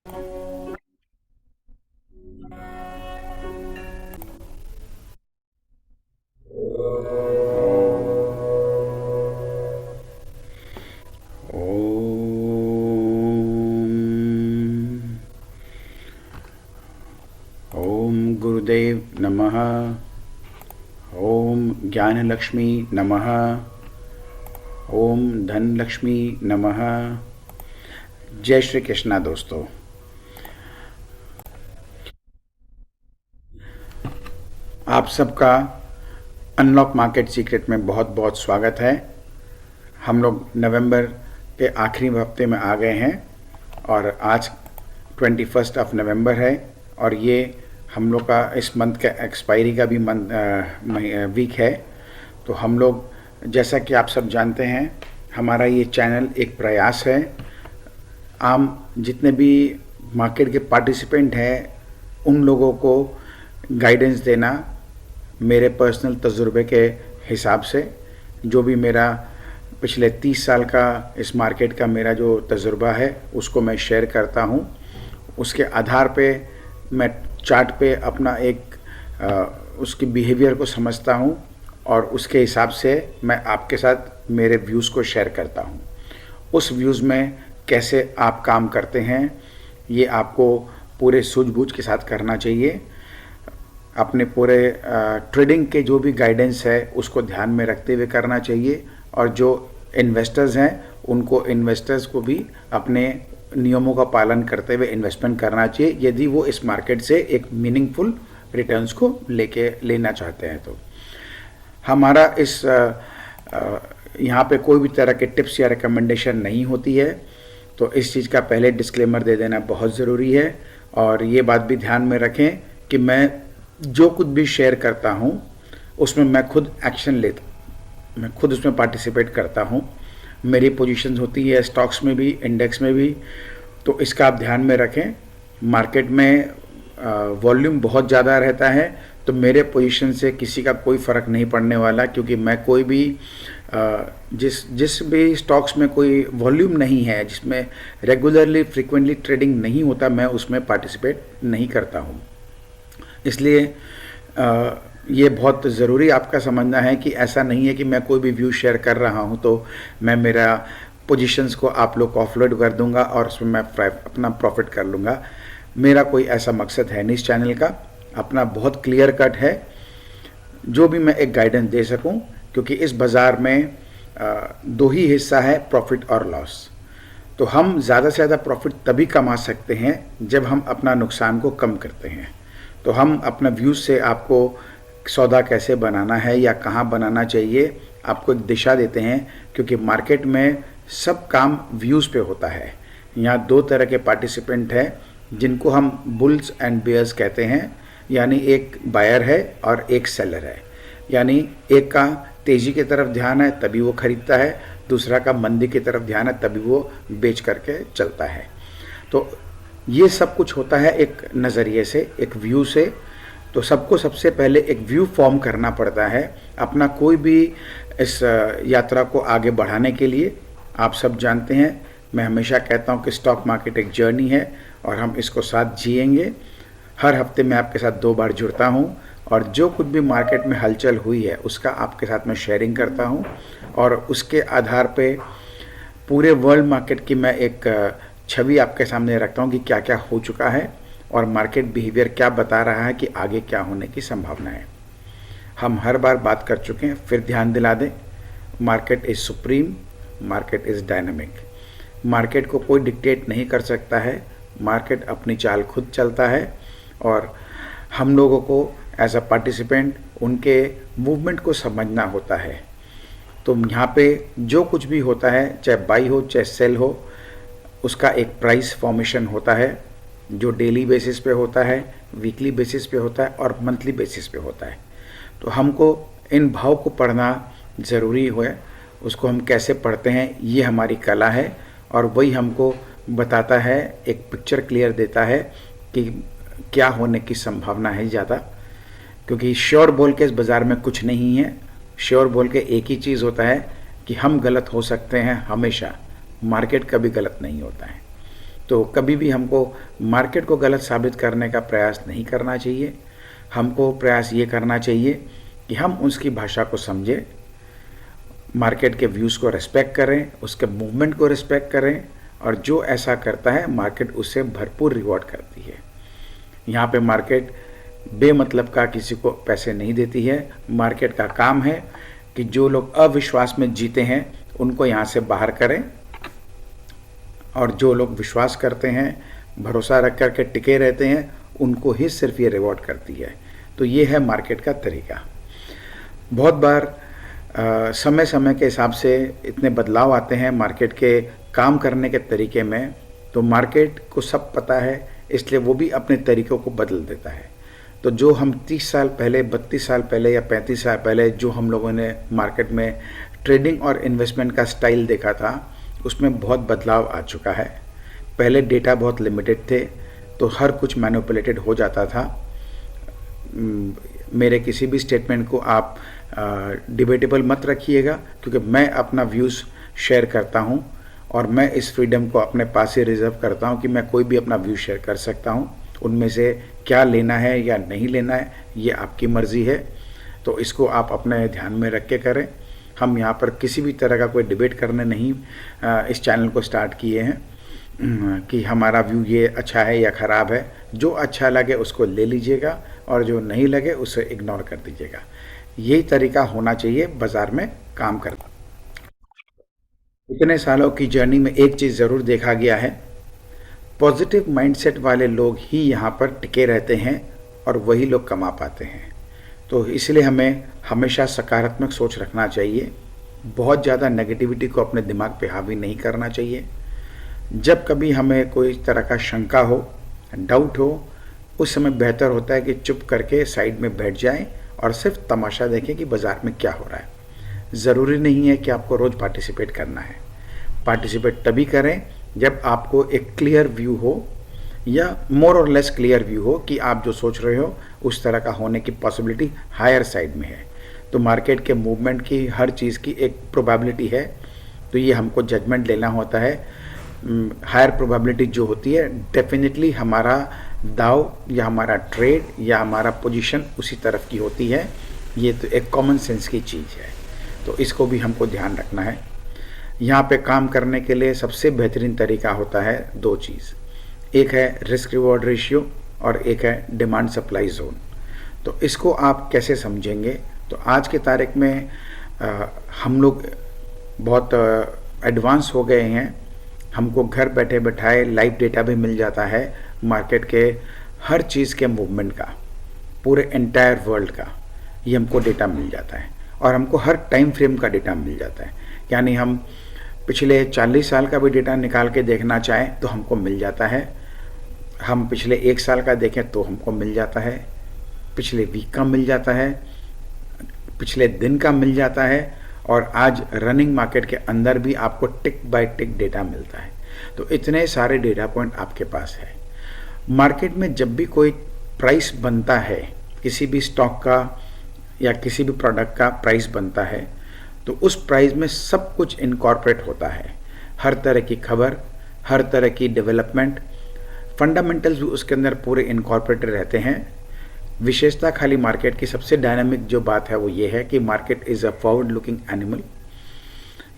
ओम गुरुदेव नमः। ओम ज्ञानलक्ष्मी नमः। ओम धनलक्ष्मी नमः। जय श्री कृष्णा दोस्तों। आप सबका अनलॉक मार्केट सीक्रेट में बहुत बहुत स्वागत है। हम लोग नवंबर के आखिरी हफ्ते में आ गए हैं और आज 21 ऑफ नवंबर है और ये हम लोग का इस मंथ का एक्सपायरी का भी वीक है। तो हम लोग, जैसा कि आप सब जानते हैं, हमारा ये चैनल एक प्रयास है आम जितने भी मार्केट के पार्टिसिपेंट हैं उन लोगों को गाइडेंस देना मेरे पर्सनल तजुर्बे के हिसाब से। जो भी मेरा पिछले 30 साल का इस मार्केट का मेरा जो तजुर्बा है उसको मैं शेयर करता हूँ। उसके आधार पे मैं चार्ट पे अपना उसकी बिहेवियर को समझता हूँ और उसके हिसाब से मैं आपके साथ मेरे व्यूज़ को शेयर करता हूँ। उस व्यूज़ में कैसे आप काम करते हैं ये आपको पूरे सूझबूझ के साथ करना चाहिए। अपने पूरे ट्रेडिंग के जो भी गाइडेंस है उसको ध्यान में रखते हुए करना चाहिए और जो इन्वेस्टर्स हैं उनको इन्वेस्टर्स को भी अपने नियमों का पालन करते हुए इन्वेस्टमेंट करना चाहिए यदि वो इस मार्केट से एक मीनिंगफुल रिटर्न्स को लेना चाहते हैं। तो हमारा इस यहाँ पे कोई भी तरह के टिप्स या रिकमेंडेशन नहीं होती है, तो इस चीज़ का पहले डिस्क्लेमर दे देना बहुत ज़रूरी है। और ये बात भी ध्यान में रखें कि मैं जो कुछ भी शेयर करता हूँ उसमें मैं खुद एक्शन मैं खुद उसमें पार्टिसिपेट करता हूँ। मेरी पोजीशंस होती है स्टॉक्स में भी, इंडेक्स में भी, तो इसका आप ध्यान में रखें। मार्केट में वॉल्यूम बहुत ज़्यादा रहता है तो मेरे पोजीशन से किसी का कोई फ़र्क नहीं पड़ने वाला, क्योंकि मैं कोई भी जिस भी स्टॉक्स में कोई वॉल्यूम नहीं है, जिसमें रेगुलरली फ्रीक्वेंटली ट्रेडिंग नहीं होता, मैं उसमें पार्टिसिपेट नहीं करता हूँ। इसलिए ये बहुत ज़रूरी आपका समझना है कि ऐसा नहीं है कि मैं कोई भी व्यू शेयर कर रहा हूँ तो मैं मेरा पोजीशंस को आप लोग को ऑफलोड कर दूंगा और उसमें मैं अपना प्रॉफिट कर लूँगा। मेरा कोई ऐसा मकसद है नहीं इस चैनल का। अपना बहुत क्लियर कट है जो भी मैं एक गाइडेंस दे सकूं, क्योंकि इस बाज़ार में दो ही हिस्सा है, प्रॉफिट और लॉस। तो हम ज़्यादा से ज़्यादा प्रॉफिट तभी कमा सकते हैं जब हम अपना नुकसान को कम करते हैं। तो हम अपना व्यूज़ से आपको सौदा कैसे बनाना है या कहाँ बनाना चाहिए आपको एक दिशा देते हैं, क्योंकि मार्केट में सब काम व्यूज़ पे होता है। यहाँ दो तरह के पार्टिसिपेंट हैं जिनको हम बुल्स एंड बेयर्स कहते हैं, यानी एक बायर है और एक सेलर है। यानी एक का तेज़ी की तरफ ध्यान है तभी वो खरीदता है, दूसरा का मंदी की तरफ ध्यान है तभी वो बेच करके चलता है। तो ये सब कुछ होता है एक नज़रिए से, एक व्यू से। तो सबको सबसे पहले एक व्यू फॉर्म करना पड़ता है अपना कोई भी इस यात्रा को आगे बढ़ाने के लिए। आप सब जानते हैं, मैं हमेशा कहता हूँ कि स्टॉक मार्केट एक जर्नी है और हम इसको साथ जिएंगे। हर हफ्ते मैं आपके साथ 2 बार जुड़ता हूँ और जो कुछ भी मार्केट में हलचल हुई है उसका आपके साथ मैं शेयरिंग करता हूँ और उसके आधार पे पूरे वर्ल्ड मार्केट की मैं एक छवि आपके सामने रखता हूँ कि क्या क्या हो चुका है और मार्केट बिहेवियर क्या बता रहा है कि आगे क्या होने की संभावना है। हम हर बार बात कर चुके हैं, फिर ध्यान दिला दें, market is supreme, market is dynamic. Market को कोई डिक्टेट नहीं कर सकता है, मार्केट अपनी चाल खुद चलता है और हम लोगों को एज अ पार्टिसिपेंट उनके मूवमेंट को समझना होता है। तो यहाँ पे जो कुछ भी होता है, चाहे बाई हो चाहे सेल हो, उसका एक प्राइस फॉर्मेशन होता है जो डेली बेसिस पे होता है, वीकली बेसिस पे होता है और मंथली बेसिस पे होता है। तो हमको इन भाव को पढ़ना ज़रूरी है। उसको हम कैसे पढ़ते हैं ये हमारी कला है और वही हमको बताता है, एक पिक्चर क्लियर देता है कि क्या होने की संभावना है ज़्यादा। क्योंकि श्योर बोल के इस बाज़ार में कुछ नहीं है। श्योर बोल के एक ही चीज़ होता है कि हम गलत हो सकते हैं हमेशा, मार्केट कभी गलत नहीं होता है। तो कभी भी हमको मार्केट को गलत साबित करने का प्रयास नहीं करना चाहिए। हमको प्रयास ये करना चाहिए कि हम उसकी भाषा को समझें, मार्केट के व्यूज़ को रिस्पेक्ट करें, उसके मूवमेंट को रिस्पेक्ट करें, और जो ऐसा करता है मार्केट उससे भरपूर रिवॉर्ड करती है। यहाँ पे मार्केट बेमतलब का किसी को पैसे नहीं देती है। मार्केट का काम है कि जो लोग अविश्वास में जीते हैं उनको यहाँ से बाहर करें, और जो लोग विश्वास करते हैं, भरोसा रख कर के टिके रहते हैं, उनको ही सिर्फ ये रिवॉर्ड करती है। तो ये है मार्केट का तरीका। बहुत बार समय समय के हिसाब से इतने बदलाव आते हैं मार्केट के काम करने के तरीके में, तो मार्केट को सब पता है, इसलिए वो भी अपने तरीक़ों को बदल देता है। तो जो हम 30 साल पहले, 32 साल पहले या 35 साल पहले जो हम लोगों ने मार्केट में ट्रेडिंग और इन्वेस्टमेंट का स्टाइल देखा था, उसमें बहुत बदलाव आ चुका है। पहले डेटा बहुत लिमिटेड थे, तो हर कुछ मैनिपुलेटेड हो जाता था। मेरे किसी भी स्टेटमेंट को आप डिबेटेबल मत रखिएगा, क्योंकि मैं अपना व्यूज़ शेयर करता हूं, और मैं इस फ्रीडम को अपने पास ही रिजर्व करता हूं कि मैं कोई भी अपना व्यू शेयर कर सकता हूं। उनमें से क्या लेना है या नहीं लेना है ये आपकी मर्ज़ी है, तो इसको आप अपने ध्यान में रख के करें। हम यहाँ पर किसी भी तरह का कोई डिबेट करने नहीं इस चैनल को स्टार्ट किए हैं कि हमारा व्यू ये अच्छा है या ख़राब है। जो अच्छा लगे उसको ले लीजिएगा, और जो नहीं लगे उसे इग्नोर कर दीजिएगा। यही तरीका होना चाहिए बाज़ार में काम करना। इतने सालों की जर्नी में एक चीज़ ज़रूर देखा गया है, पॉजिटिव माइंडसेट वाले लोग ही यहाँ पर टिके रहते हैं और वही लोग कमा पाते हैं। तो इसलिए हमें हमेशा सकारात्मक सोच रखना चाहिए। बहुत ज़्यादा नेगेटिविटी को अपने दिमाग पे हावी नहीं करना चाहिए। जब कभी हमें कोई तरह का शंका हो, डाउट हो, उस समय बेहतर होता है कि चुप करके साइड में बैठ जाएं और सिर्फ तमाशा देखें कि बाज़ार में क्या हो रहा है। ज़रूरी नहीं है कि आपको रोज़ पार्टिसिपेट करना है। पार्टिसिपेट तभी करें जब आपको एक क्लियर व्यू हो, या मोर और लेस क्लियर व्यू हो कि आप जो सोच रहे हो उस तरह का होने की पॉसिबिलिटी हायर साइड में है। तो मार्केट के मूवमेंट की, हर चीज़ की एक प्रोबेबिलिटी है, तो ये हमको जजमेंट लेना होता है। हायर प्रोबेबिलिटी जो होती है, डेफिनेटली हमारा दाव या हमारा ट्रेड या हमारा पोजीशन उसी तरफ की होती है। ये तो एक कॉमन सेंस की चीज़ है, तो इसको भी हमको ध्यान रखना है। यहाँ पे काम करने के लिए सबसे बेहतरीन तरीका होता है दो चीज़, एक है रिस्क रिवॉर्ड रेशियो और एक है डिमांड सप्लाई जोन। तो इसको आप कैसे समझेंगे? तो आज की तारीख में हम लोग बहुत एडवांस हो गए हैं। हमको घर बैठे बैठाए लाइव डेटा भी मिल जाता है मार्केट के हर चीज़ के मूवमेंट का, पूरे एंटायर वर्ल्ड का ये हमको डेटा मिल जाता है, और हमको हर टाइम फ्रेम का डेटा मिल जाता है। यानी हम पिछले 40 साल का भी डेटा निकाल के देखना चाहें तो हमको मिल जाता है, हम पिछले 1 साल का देखें तो हमको मिल जाता है, पिछले वीक का मिल जाता है, पिछले दिन का मिल जाता है, और आज रनिंग मार्केट के अंदर भी आपको टिक बाय टिक डेटा मिलता है। तो इतने सारे डेटा पॉइंट आपके पास है। मार्केट में जब भी कोई प्राइस बनता है, किसी भी स्टॉक का या किसी भी प्रोडक्ट का प्राइस बनता है, तो उस प्राइस में सब कुछ इनकॉर्पोरेट होता है। हर तरह की खबर, हर तरह की डेवलपमेंट, फंडामेंटल्स भी उसके अंदर पूरे इनकॉर्पोरेटेड रहते हैं। विशेषता खाली मार्केट की सबसे डायनामिक जो बात है वो ये है कि market is a forward looking animal.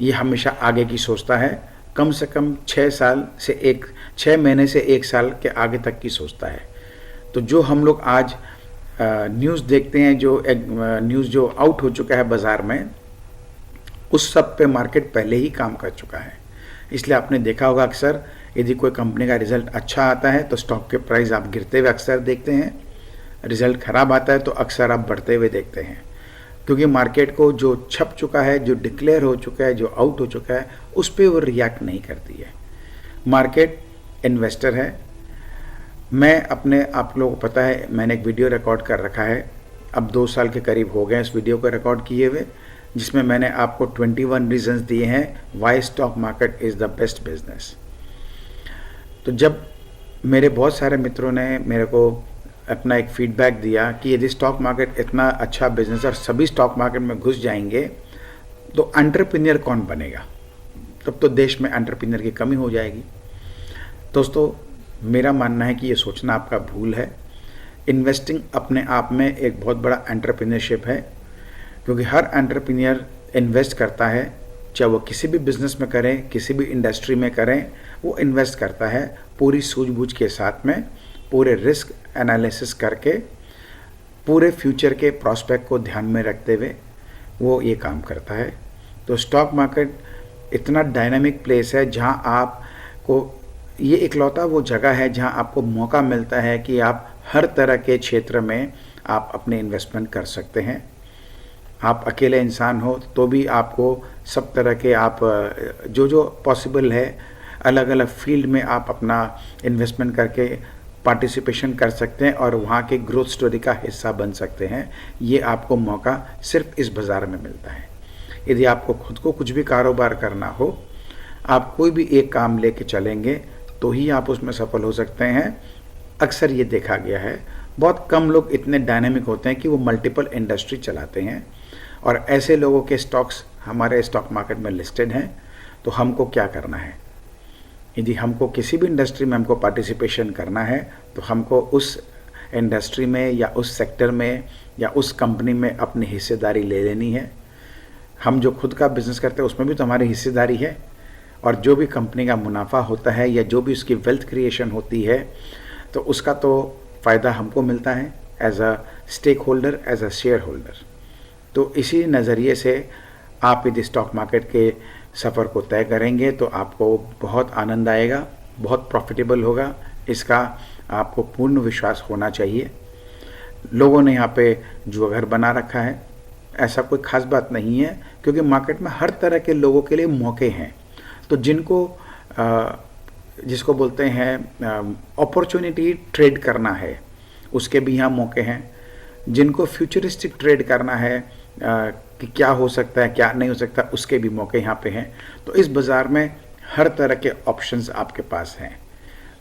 ये हमेशा आगे की सोचता है, कम से कम 6 महीने से 1 साल के आगे तक की सोचता है। तो जो हम लोग आज न्यूज़ देखते हैं, जो न्यूज़ जो आउट हो चुका है बाज़ार में, उस सब पे मार्केट पहले ही काम कर चुका है। इसलिए आपने देखा होगा अक्सर यदि कोई कंपनी का रिजल्ट अच्छा आता है तो स्टॉक के प्राइस आप गिरते हुए अक्सर देखते हैं, रिजल्ट ख़राब आता है तो अक्सर आप बढ़ते हुए देखते हैं, क्योंकि मार्केट को जो छप चुका है, जो डिक्लेयर हो चुका है, जो आउट हो चुका है, उस पर वो रिएक्ट नहीं करती है। मार्केट इन्वेस्टर है। मैं अपने, आप लोगों को पता है, मैंने एक वीडियो रिकॉर्ड कर रखा है, अब 2 साल के करीब हो गए इस वीडियो को रिकॉर्ड किए हुए, जिसमें मैंने आपको 21 रीजंस दिए हैं Y stock market is the best business. तो जब मेरे बहुत सारे मित्रों ने मेरे को अपना एक फीडबैक दिया कि यदि स्टॉक मार्केट इतना अच्छा बिजनेस और सभी स्टॉक मार्केट में घुस जाएंगे तो एंटरप्रेन्योर कौन बनेगा, तब तो देश में एंटरप्रेन्योर की कमी हो जाएगी। दोस्तों, मेरा मानना है कि ये सोचना आपका भूल है। इन्वेस्टिंग अपने आप में एक बहुत बड़ा एंटरप्रेन्योरशिप है, क्योंकि हर एंटरप्रेन्योर इन्वेस्ट करता है, चाहे वो किसी भी बिजनेस में करें, किसी भी इंडस्ट्री में करें, वो इन्वेस्ट करता है पूरी सूझबूझ के साथ में, पूरे रिस्क एनालिसिस करके, पूरे फ्यूचर के प्रॉस्पेक्ट को ध्यान में रखते हुए वो ये काम करता है। तो स्टॉक मार्केट इतना डायनामिक प्लेस है जहाँ आपको, ये इकलौता वो जगह है जहाँ आपको मौका मिलता है कि आप हर तरह के क्षेत्र में आप अपने इन्वेस्टमेंट कर सकते हैं। आप अकेले इंसान हो तो भी आपको सब तरह के आप जो पॉसिबल है अलग अलग फील्ड में आप अपना इन्वेस्टमेंट करके पार्टिसिपेशन कर सकते हैं और वहाँ के ग्रोथ स्टोरी का हिस्सा बन सकते हैं। ये आपको मौका सिर्फ इस बाज़ार में मिलता है। यदि आपको खुद को कुछ भी कारोबार करना हो, आप कोई भी एक काम लेके चलेंगे तो ही आप उसमें सफल हो सकते हैं। अक्सर ये देखा गया है, बहुत कम लोग इतने डायनेमिक होते हैं कि वो मल्टीपल इंडस्ट्री चलाते हैं, और ऐसे लोगों के स्टॉक्स हमारे स्टॉक मार्केट में लिस्टेड हैं। तो हमको क्या करना है? यदि हमको किसी भी इंडस्ट्री में हमको पार्टिसिपेशन करना है तो हमको उस इंडस्ट्री में या उस सेक्टर में या उस कंपनी में अपनी हिस्सेदारी ले लेनी है। हम जो खुद का बिजनेस करते हैं उसमें भी तो हमारी हिस्सेदारी है, और जो भी कंपनी का मुनाफा होता है या जो भी उसकी वेल्थ क्रिएशन होती है तो उसका तो फ़ायदा हमको मिलता है as a stake holder, as a share holder. तो इसी नज़रिए से आप यदि स्टॉक मार्केट के सफ़र को तय करेंगे तो आपको बहुत आनंद आएगा, बहुत प्रॉफिटेबल होगा, इसका आपको पूर्ण विश्वास होना चाहिए। लोगों ने यहाँ पे जुआ बना रखा है, ऐसा कोई ख़ास बात नहीं है, क्योंकि मार्केट में हर तरह के लोगों के लिए मौके हैं। तो जिसको बोलते हैं अपॉर्चुनिटी ट्रेड करना है, उसके भी यहाँ मौके हैं। जिनको फ्यूचरिस्टिक ट्रेड करना है कि क्या हो सकता है क्या नहीं हो सकता, उसके भी मौके यहाँ पे हैं। तो इस बाज़ार में हर तरह के ऑप्शंस आपके पास हैं।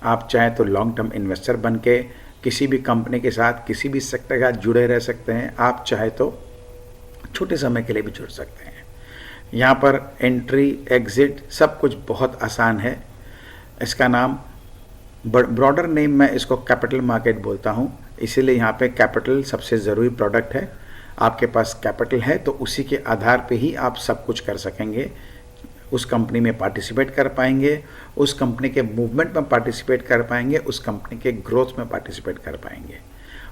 आप चाहें तो लॉन्ग टर्म इन्वेस्टर बन के किसी भी कंपनी के साथ, किसी भी सेक्टर के साथ जुड़े रह सकते हैं। आप चाहे तो छोटे समय के लिए भी जुड़ सकते हैं। यहाँ पर एंट्री एग्ज़िट सब कुछ बहुत आसान है। इसका नाम, ब्रॉडर नेम मैं इसको कैपिटल मार्केट बोलता हूँ, इसीलिए यहाँ पे कैपिटल सबसे ज़रूरी प्रोडक्ट है। आपके पास कैपिटल है तो उसी के आधार पे ही आप सब कुछ कर सकेंगे, उस कंपनी में पार्टिसिपेट कर पाएंगे, उस कंपनी के मूवमेंट में पार्टिसिपेट कर पाएंगे, उस कंपनी के ग्रोथ में पार्टिसिपेट कर पाएंगे।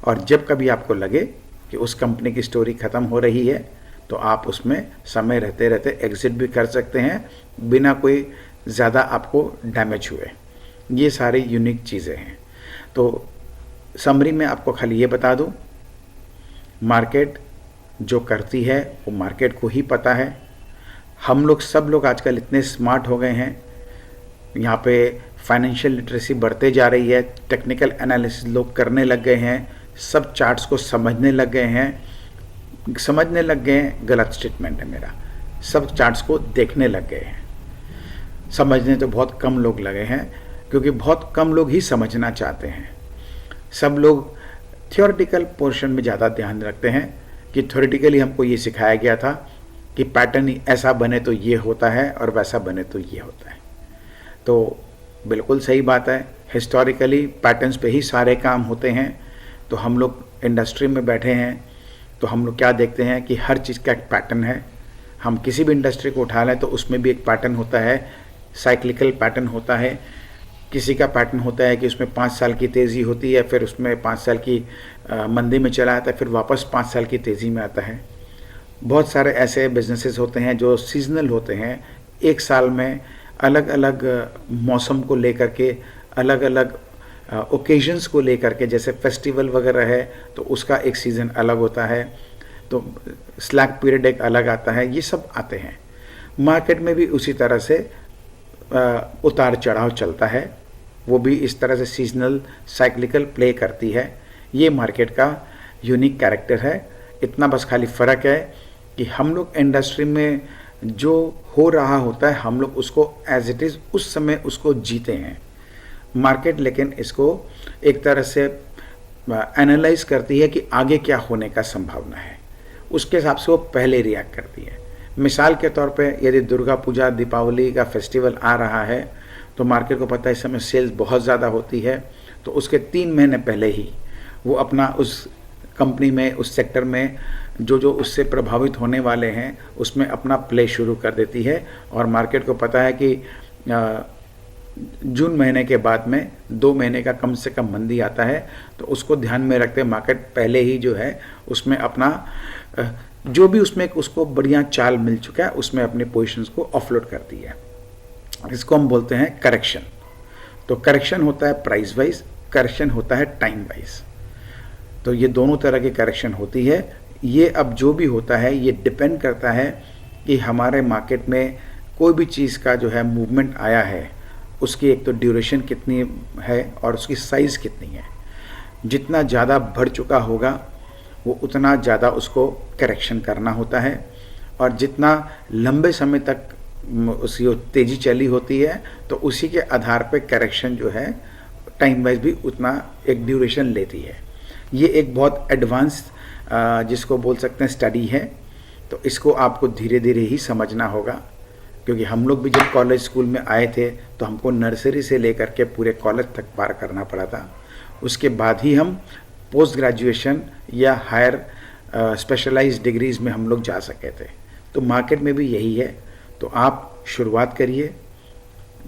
और जब कभी आपको लगे कि उस कंपनी की स्टोरी ख़त्म हो रही है तो आप उसमें समय रहते रहते एग्ज़िट भी कर सकते हैं, बिना कोई ज़्यादा आपको डैमेज हुए। ये सारी यूनिक चीज़ें हैं। तो समरी में आपको खाली ये बता दूं, मार्केट जो करती है वो मार्केट को ही पता है। हम लोग सब लोग आजकल इतने स्मार्ट हो गए हैं, यहाँ पे फाइनेंशियल लिटरेसी बढ़ते जा रही है, टेक्निकल एनालिसिस लोग करने लग गए हैं, सब चार्ट्स को समझने लग गए हैं। गलत स्टेटमेंट है मेरा, सब चार्ट्स को देखने लग गए हैं। समझने तो बहुत कम लोग लगे हैं, क्योंकि बहुत कम लोग ही समझना चाहते हैं। सब लोग थियोरेटिकल पोर्शन में ज़्यादा ध्यान रखते हैं कि थ्योरेटिकली हमको ये सिखाया गया था कि पैटर्न ऐसा बने तो ये होता है और वैसा बने तो ये होता है। तो बिल्कुल सही बात है, हिस्टोरिकली पैटर्न्स पे ही सारे काम होते हैं। तो हम लोग इंडस्ट्री में बैठे हैं तो हम लोग क्या देखते हैं कि हर चीज़ का एक पैटर्न है। हम किसी भी इंडस्ट्री को उठा लें तो उसमें भी एक पैटर्न होता है, साइक्लिकल पैटर्न होता है। किसी का पैटर्न होता है कि उसमें 5 साल की तेज़ी होती है, फिर उसमें 5 साल की मंदी में चला आता है, फिर वापस 5 साल की तेज़ी में आता है। बहुत सारे ऐसे बिजनेसेस होते हैं जो सीजनल होते हैं, एक साल में अलग अलग मौसम को लेकर के, अलग अलग ओकेजन्स को लेकर के, जैसे फेस्टिवल वगैरह है तो उसका एक सीज़न अलग होता है, तो स्लैक पीरियड एक अलग आता है, ये सब आते हैं। मार्केट में भी उसी तरह से उतार चढ़ाव चलता है, वो भी इस तरह से सीजनल साइक्लिकल प्ले करती है। ये मार्केट का यूनिक कैरेक्टर है। इतना बस खाली फ़र्क है कि हम लोग इंडस्ट्री में जो हो रहा होता है हम लोग उसको एज इट इज़ उस समय उसको जीते हैं। मार्केट लेकिन इसको एक तरह से एनालाइज करती है कि आगे क्या होने का संभावना है, उसके हिसाब से वो पहले रिएक्ट करती है। मिसाल के तौर पे यदि दुर्गा पूजा, दीपावली का फेस्टिवल आ रहा है तो मार्केट को पता है इस समय सेल्स बहुत ज़्यादा होती है, तो उसके 3 महीने पहले ही वो अपना उस कंपनी में, उस सेक्टर में जो जो उससे प्रभावित होने वाले हैं उसमें अपना प्ले शुरू कर देती है। और मार्केट को पता है कि जून महीने के बाद में 2 महीने का कम से कम मंदी आता है, तो उसको ध्यान में रखते मार्केट पहले ही जो है उसमें अपना जो भी उसमें उसको बढ़िया चाल मिल चुका है उसमें अपने पोजीशंस को ऑफलोड करती है। इसको हम बोलते हैं करेक्शन। तो करेक्शन होता है प्राइस वाइज, करेक्शन होता है टाइम वाइज। तो ये दोनों तरह की करेक्शन होती है। ये अब जो भी होता है ये डिपेंड करता है कि हमारे मार्केट में कोई भी चीज़ का जो है मूवमेंट आया है, उसकी एक तो ड्यूरेशन कितनी है और उसकी साइज़ कितनी है। जितना ज़्यादा बढ़ चुका होगा वो उतना ज़्यादा उसको करेक्शन करना होता है, और जितना लंबे समय तक उसकी तेज़ी चली होती है तो उसी के आधार पे करेक्शन जो है टाइम वाइज भी उतना एक ड्यूरेशन लेती है। ये एक बहुत एडवांस जिसको बोल सकते हैं स्टडी है, तो इसको आपको धीरे धीरे ही समझना होगा, क्योंकि हम लोग भी जब कॉलेज स्कूल में आए थे तो हमको नर्सरी से लेकर के पूरे कॉलेज तक पार करना पड़ा था। उसके बाद ही हम पोस्ट ग्रेजुएशन या हायर स्पेशलाइज्ड डिग्रीज़ में हम लोग जा सके थे। तो मार्केट में भी यही है। तो आप शुरुआत करिए,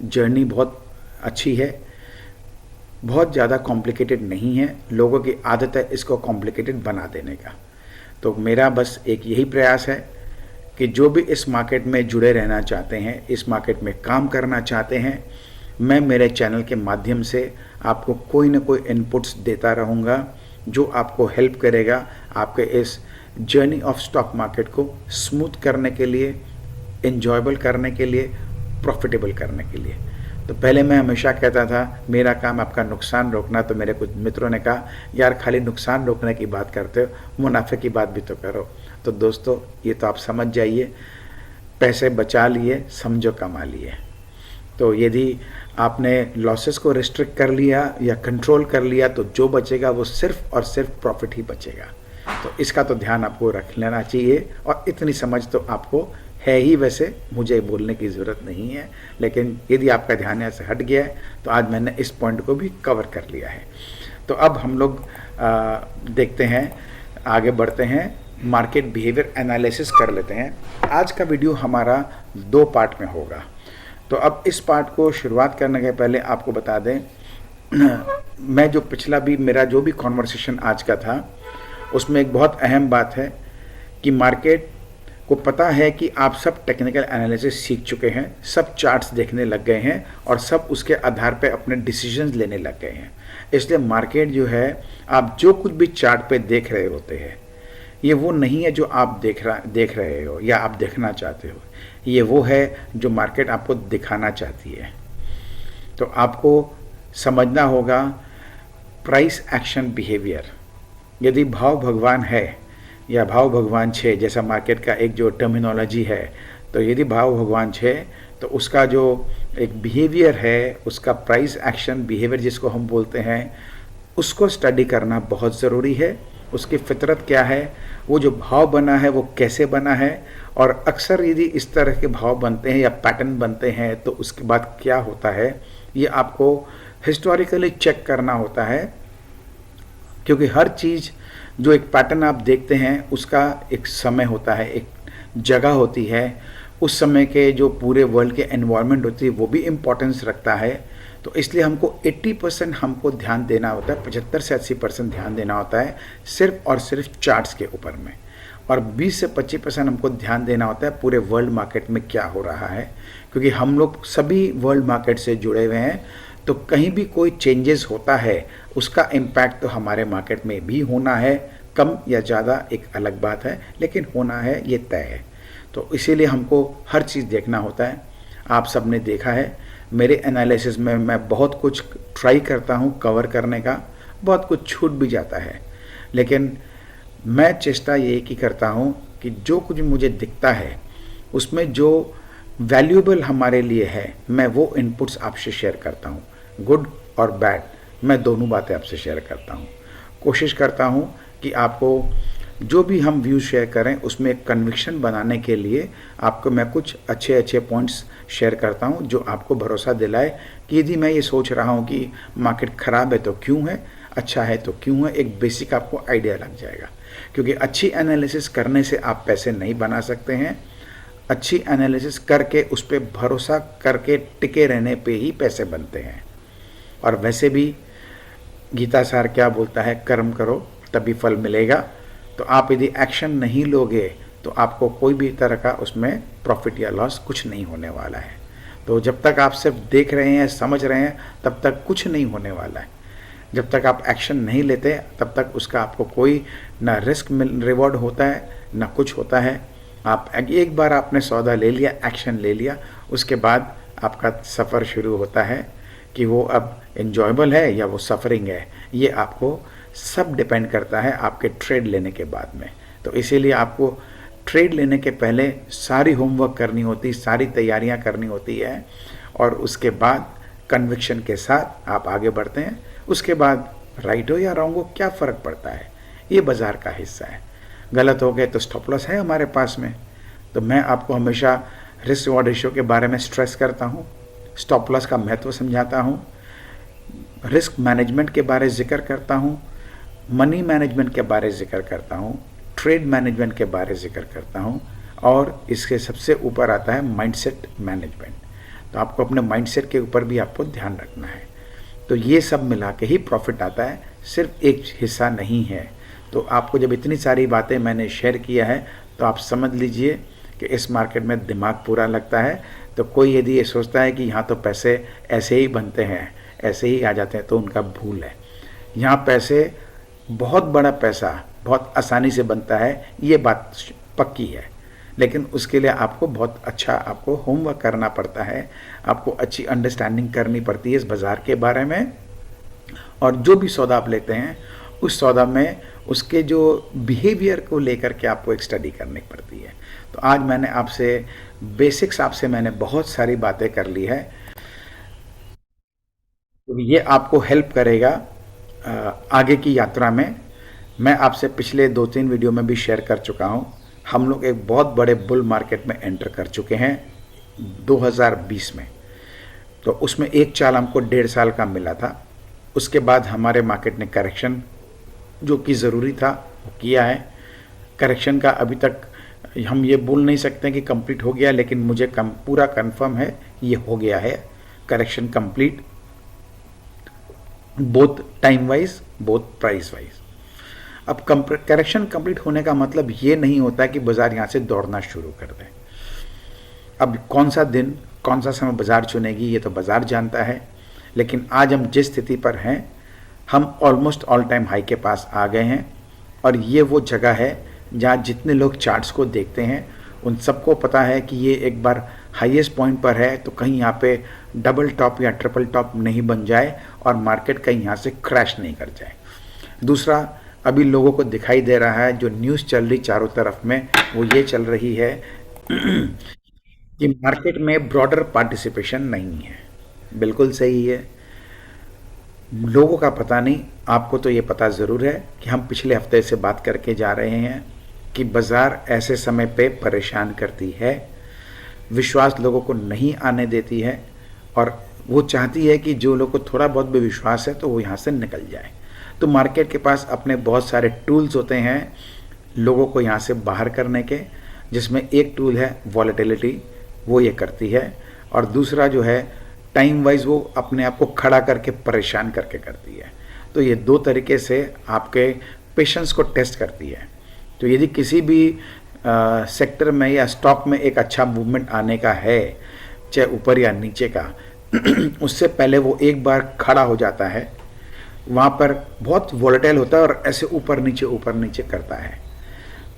जर्नी बहुत अच्छी है, बहुत ज़्यादा कॉम्प्लिकेटेड नहीं है। लोगों की आदत है इसको कॉम्प्लिकेटेड बना देने का। तो मेरा बस एक यही प्रयास है कि जो भी इस मार्केट में जुड़े रहना चाहते हैं, इस मार्केट में काम करना चाहते हैं, मैं मेरे चैनल के माध्यम से आपको कोई ना कोई इनपुट्स देता रहूँगा जो आपको हेल्प करेगा आपके इस जर्नी ऑफ स्टॉक मार्केट को स्मूथ करने के लिए, एंजॉयबल करने के लिए, प्रॉफिटेबल करने के लिए। तो पहले मैं हमेशा कहता था मेरा काम आपका नुकसान रोकना, तो मेरे कुछ मित्रों ने कहा यार खाली नुकसान रोकने की बात करते हो, मुनाफे की बात भी तो करो। तो दोस्तों ये तो आप समझ जाइए, पैसे बचा लिए समझो कमा लिए। तो यदि आपने लॉसेस को रिस्ट्रिक्ट कर लिया या कंट्रोल कर लिया तो जो बचेगा वो सिर्फ और सिर्फ प्रॉफिट ही बचेगा। तो इसका तो ध्यान आपको रख लेना चाहिए, और इतनी समझ तो आपको है ही। वैसे मुझे बोलने की ज़रूरत नहीं है, लेकिन यदि आपका ध्यान यहाँ से हट गया है तो आज मैंने इस पॉइंट को भी कवर कर लिया है। तो अब हम लोग देखते हैं, आगे बढ़ते हैं, मार्केट बिहेवियर एनालिसिस कर लेते हैं। आज का वीडियो हमारा 2 पार्ट में होगा। तो अब इस पार्ट को शुरुआत करने के पहले आपको बता दें, मैं जो पिछला भी मेरा जो भी कॉन्वर्सेशन आज का था उसमें एक बहुत अहम बात है कि मार्केट को पता है कि आप सब टेक्निकल एनालिसिस सीख चुके हैं, सब चार्ट्स देखने लग गए हैं और सब उसके आधार पे अपने डिसीजंस लेने लग गए हैं। इसलिए मार्केट जो है, आप जो कुछ भी चार्ट पे देख रहे होते हैं, ये वो नहीं है जो आप देख रहे हो या आप देखना चाहते हो। ये वो है जो मार्केट आपको दिखाना चाहती है। तो आपको समझना होगा प्राइस एक्शन बिहेवियर। यदि भाव भगवान है या भाव भगवान 6 जैसा मार्केट का एक जो टर्मिनोलॉजी है, तो यदि भाव भगवान 6 तो उसका जो एक बिहेवियर है, उसका प्राइस एक्शन बिहेवियर जिसको हम बोलते हैं, उसको स्टडी करना बहुत ज़रूरी है। उसकी फितरत क्या है, वो जो भाव बना है वो कैसे बना है, और अक्सर यदि इस तरह के भाव बनते हैं या पैटर्न बनते हैं तो उसके बाद क्या होता है, ये आपको हिस्टोरिकली चेक करना होता है। क्योंकि हर चीज़ जो एक पैटर्न आप देखते हैं उसका एक समय होता है, एक जगह होती है, उस समय के जो पूरे वर्ल्ड के एनवायरनमेंट होती है वो भी इम्पोर्टेंस रखता है। तो इसलिए हमको 80% हमको ध्यान देना होता है, 75 से 80% ध्यान देना होता है सिर्फ और सिर्फ चार्ट्स के ऊपर में, और 20 से 25% हमको ध्यान देना होता है पूरे वर्ल्ड मार्केट में क्या हो रहा है। क्योंकि हम लोग सभी वर्ल्ड मार्केट से जुड़े हुए हैं, तो कहीं भी कोई चेंजेस होता है उसका इम्पैक्ट तो हमारे मार्केट में भी होना है, कम या ज़्यादा एक अलग बात है, लेकिन होना है ये तय है। तो इसीलिए हमको हर चीज़ देखना होता है। आप सब ने देखा है मेरे एनालिसिस में मैं बहुत कुछ ट्राई करता हूँ कवर करने का, बहुत कुछ छूट भी जाता है, लेकिन मैं चेष्टा ये की करता हूँ कि जो कुछ मुझे दिखता है उसमें जो वैल्यूएबल हमारे लिए है मैं वो इनपुट्स आपसे शेयर करता हूँ। गुड और बैड मैं दोनों बातें आपसे शेयर करता हूँ। कोशिश करता हूँ कि आपको जो भी हम व्यू शेयर करें उसमें एक कन्विक्शन बनाने के लिए आपको मैं कुछ अच्छे अच्छे पॉइंट्स शेयर करता हूं जो आपको भरोसा दिलाए कि यदि मैं ये सोच रहा हूं कि मार्केट ख़राब है तो क्यों है, अच्छा है तो क्यों है, एक बेसिक आपको आइडिया लग जाएगा। क्योंकि अच्छी एनालिसिस करने से आप पैसे नहीं बना सकते हैं, अच्छी एनालिसिस करके उस पर भरोसा करके टिके रहने पे ही पैसे बनते हैं। और वैसे भी गीता सार क्या बोलता है, कर्म करो तभी फल मिलेगा। तो आप यदि एक्शन नहीं लोगे तो आपको कोई भी तरह का उसमें प्रॉफिट या लॉस कुछ नहीं होने वाला है। तो जब तक आप सिर्फ देख रहे हैं, समझ रहे हैं, तब तक कुछ नहीं होने वाला है। जब तक आप एक्शन नहीं लेते तब तक उसका आपको कोई ना रिस्क रिवॉर्ड होता है ना कुछ होता है। आप एक बार आपने सौदा ले लिया, एक्शन ले लिया, उसके बाद आपका सफ़र शुरू होता है कि वो अब एन्जॉयबल है या वो सफरिंग है। ये आपको सब डिपेंड करता है आपके ट्रेड लेने के बाद में। तो इसीलिए आपको ट्रेड लेने के पहले सारी होमवर्क करनी होती, सारी तैयारियां करनी होती है, और उसके बाद कन्विक्शन के साथ आप आगे बढ़ते हैं। उसके बाद राइट हो या रॉन्ग हो क्या फ़र्क पड़ता है, ये बाज़ार का हिस्सा है। गलत हो गए तो स्टॉप लॉस है हमारे पास में। तो मैं आपको हमेशा रिस्क रिवॉर्ड रेशियो के बारे में स्ट्रेस करता हूँ, स्टॉप लॉस का महत्व समझाता हूँ, रिस्क मैनेजमेंट के बारे जिक्र करता हूँ, मनी मैनेजमेंट के बारे जिक्र करता हूँ, ट्रेड मैनेजमेंट के बारे जिक्र करता हूँ, और इसके सबसे ऊपर आता है माइंडसेट मैनेजमेंट। तो आपको अपने माइंडसेट के ऊपर भी आपको ध्यान रखना है। तो ये सब मिला के ही प्रॉफिट आता है, सिर्फ एक हिस्सा नहीं है। तो आपको जब इतनी सारी बातें मैंने शेयर किया है तो आप समझ लीजिए कि इस मार्केट में दिमाग पूरा लगता है। तो कोई यदि ये सोचता है कि यहाँ तो पैसे ऐसे ही बनते हैं, ऐसे ही आ जाते हैं, तो उनका भूल है। यहाँ पैसे, बहुत बड़ा पैसा बहुत आसानी से बनता है, ये बात पक्की है। लेकिन उसके लिए आपको बहुत अच्छा आपको होमवर्क करना पड़ता है, आपको अच्छी अंडरस्टैंडिंग करनी पड़ती है इस बाज़ार के बारे में। और जो भी सौदा आप लेते हैं उस सौदा में उसके जो बिहेवियर को लेकर के आपको एक स्टडी करनी पड़ती है। तो आज मैंने आपसे बेसिक्स, आपसे मैंने बहुत सारी बातें कर ली है, तो ये आपको हेल्प करेगा आगे की यात्रा में। मैं आपसे पिछले 2-3 वीडियो में भी शेयर कर चुका हूँ, हम लोग एक बहुत बड़े बुल मार्केट में एंटर कर चुके हैं 2020 में। तो उसमें एक चाल हमको 1.5 साल का मिला था। उसके बाद हमारे मार्केट ने करेक्शन जो कि ज़रूरी था वो किया है। करेक्शन का अभी तक हम ये बोल नहीं सकते कि कंप्लीट हो गया, लेकिन मुझे पूरा कंफर्म है ये हो गया है correction complete, both time wise both price wise. अब करेक्शन कंप्लीट होने का मतलब ये नहीं होता कि बाज़ार यहाँ से दौड़ना शुरू कर दे। अब कौन सा दिन कौन सा समय बाज़ार चुनेगी ये तो बाज़ार जानता है, लेकिन आज हम जिस स्थिति पर हैं हम ऑलमोस्ट ऑल टाइम हाई के पास आ गए हैं। और ये वो जगह है जहाँ जितने लोग चार्ट्स को देखते हैं उन सबको पता है कि ये एक बार हाईएस्ट पॉइंट पर है, तो कहीं यहाँ पे डबल टॉप या ट्रिपल टॉप नहीं बन जाए और मार्केट कहीं यहाँ से क्रैश नहीं कर जाए। दूसरा, अभी लोगों को दिखाई दे रहा है जो न्यूज़ चल रही चारों तरफ में वो ये चल रही है कि मार्केट में ब्रॉडर पार्टिसिपेशन नहीं है। बिल्कुल सही है, लोगों का पता नहीं, आपको तो ये पता ज़रूर है कि हम पिछले हफ्ते से बात करके जा रहे हैं कि बाज़ार ऐसे समय पे परेशान करती है, विश्वास लोगों को नहीं आने देती है, और वो चाहती है कि जो लोग को थोड़ा बहुत भी विश्वास है तो वो यहाँ से निकल जाए। तो मार्केट के पास अपने बहुत सारे टूल्स होते हैं लोगों को यहाँ से बाहर करने के, जिसमें एक टूल है वॉलेटिलिटी, वो ये करती है, और दूसरा जो है टाइम वाइज वो अपने आप को खड़ा करके परेशान करके करती है। तो ये दो तरीके से आपके पेशेंस को टेस्ट करती है। तो यदि किसी भी सेक्टर में या स्टॉक में एक अच्छा मूवमेंट आने का है, चाहे ऊपर या नीचे का, उससे पहले वो एक बार खड़ा हो जाता है। वहाँ पर बहुत वॉलेटाइल होता है और ऐसे ऊपर नीचे करता है।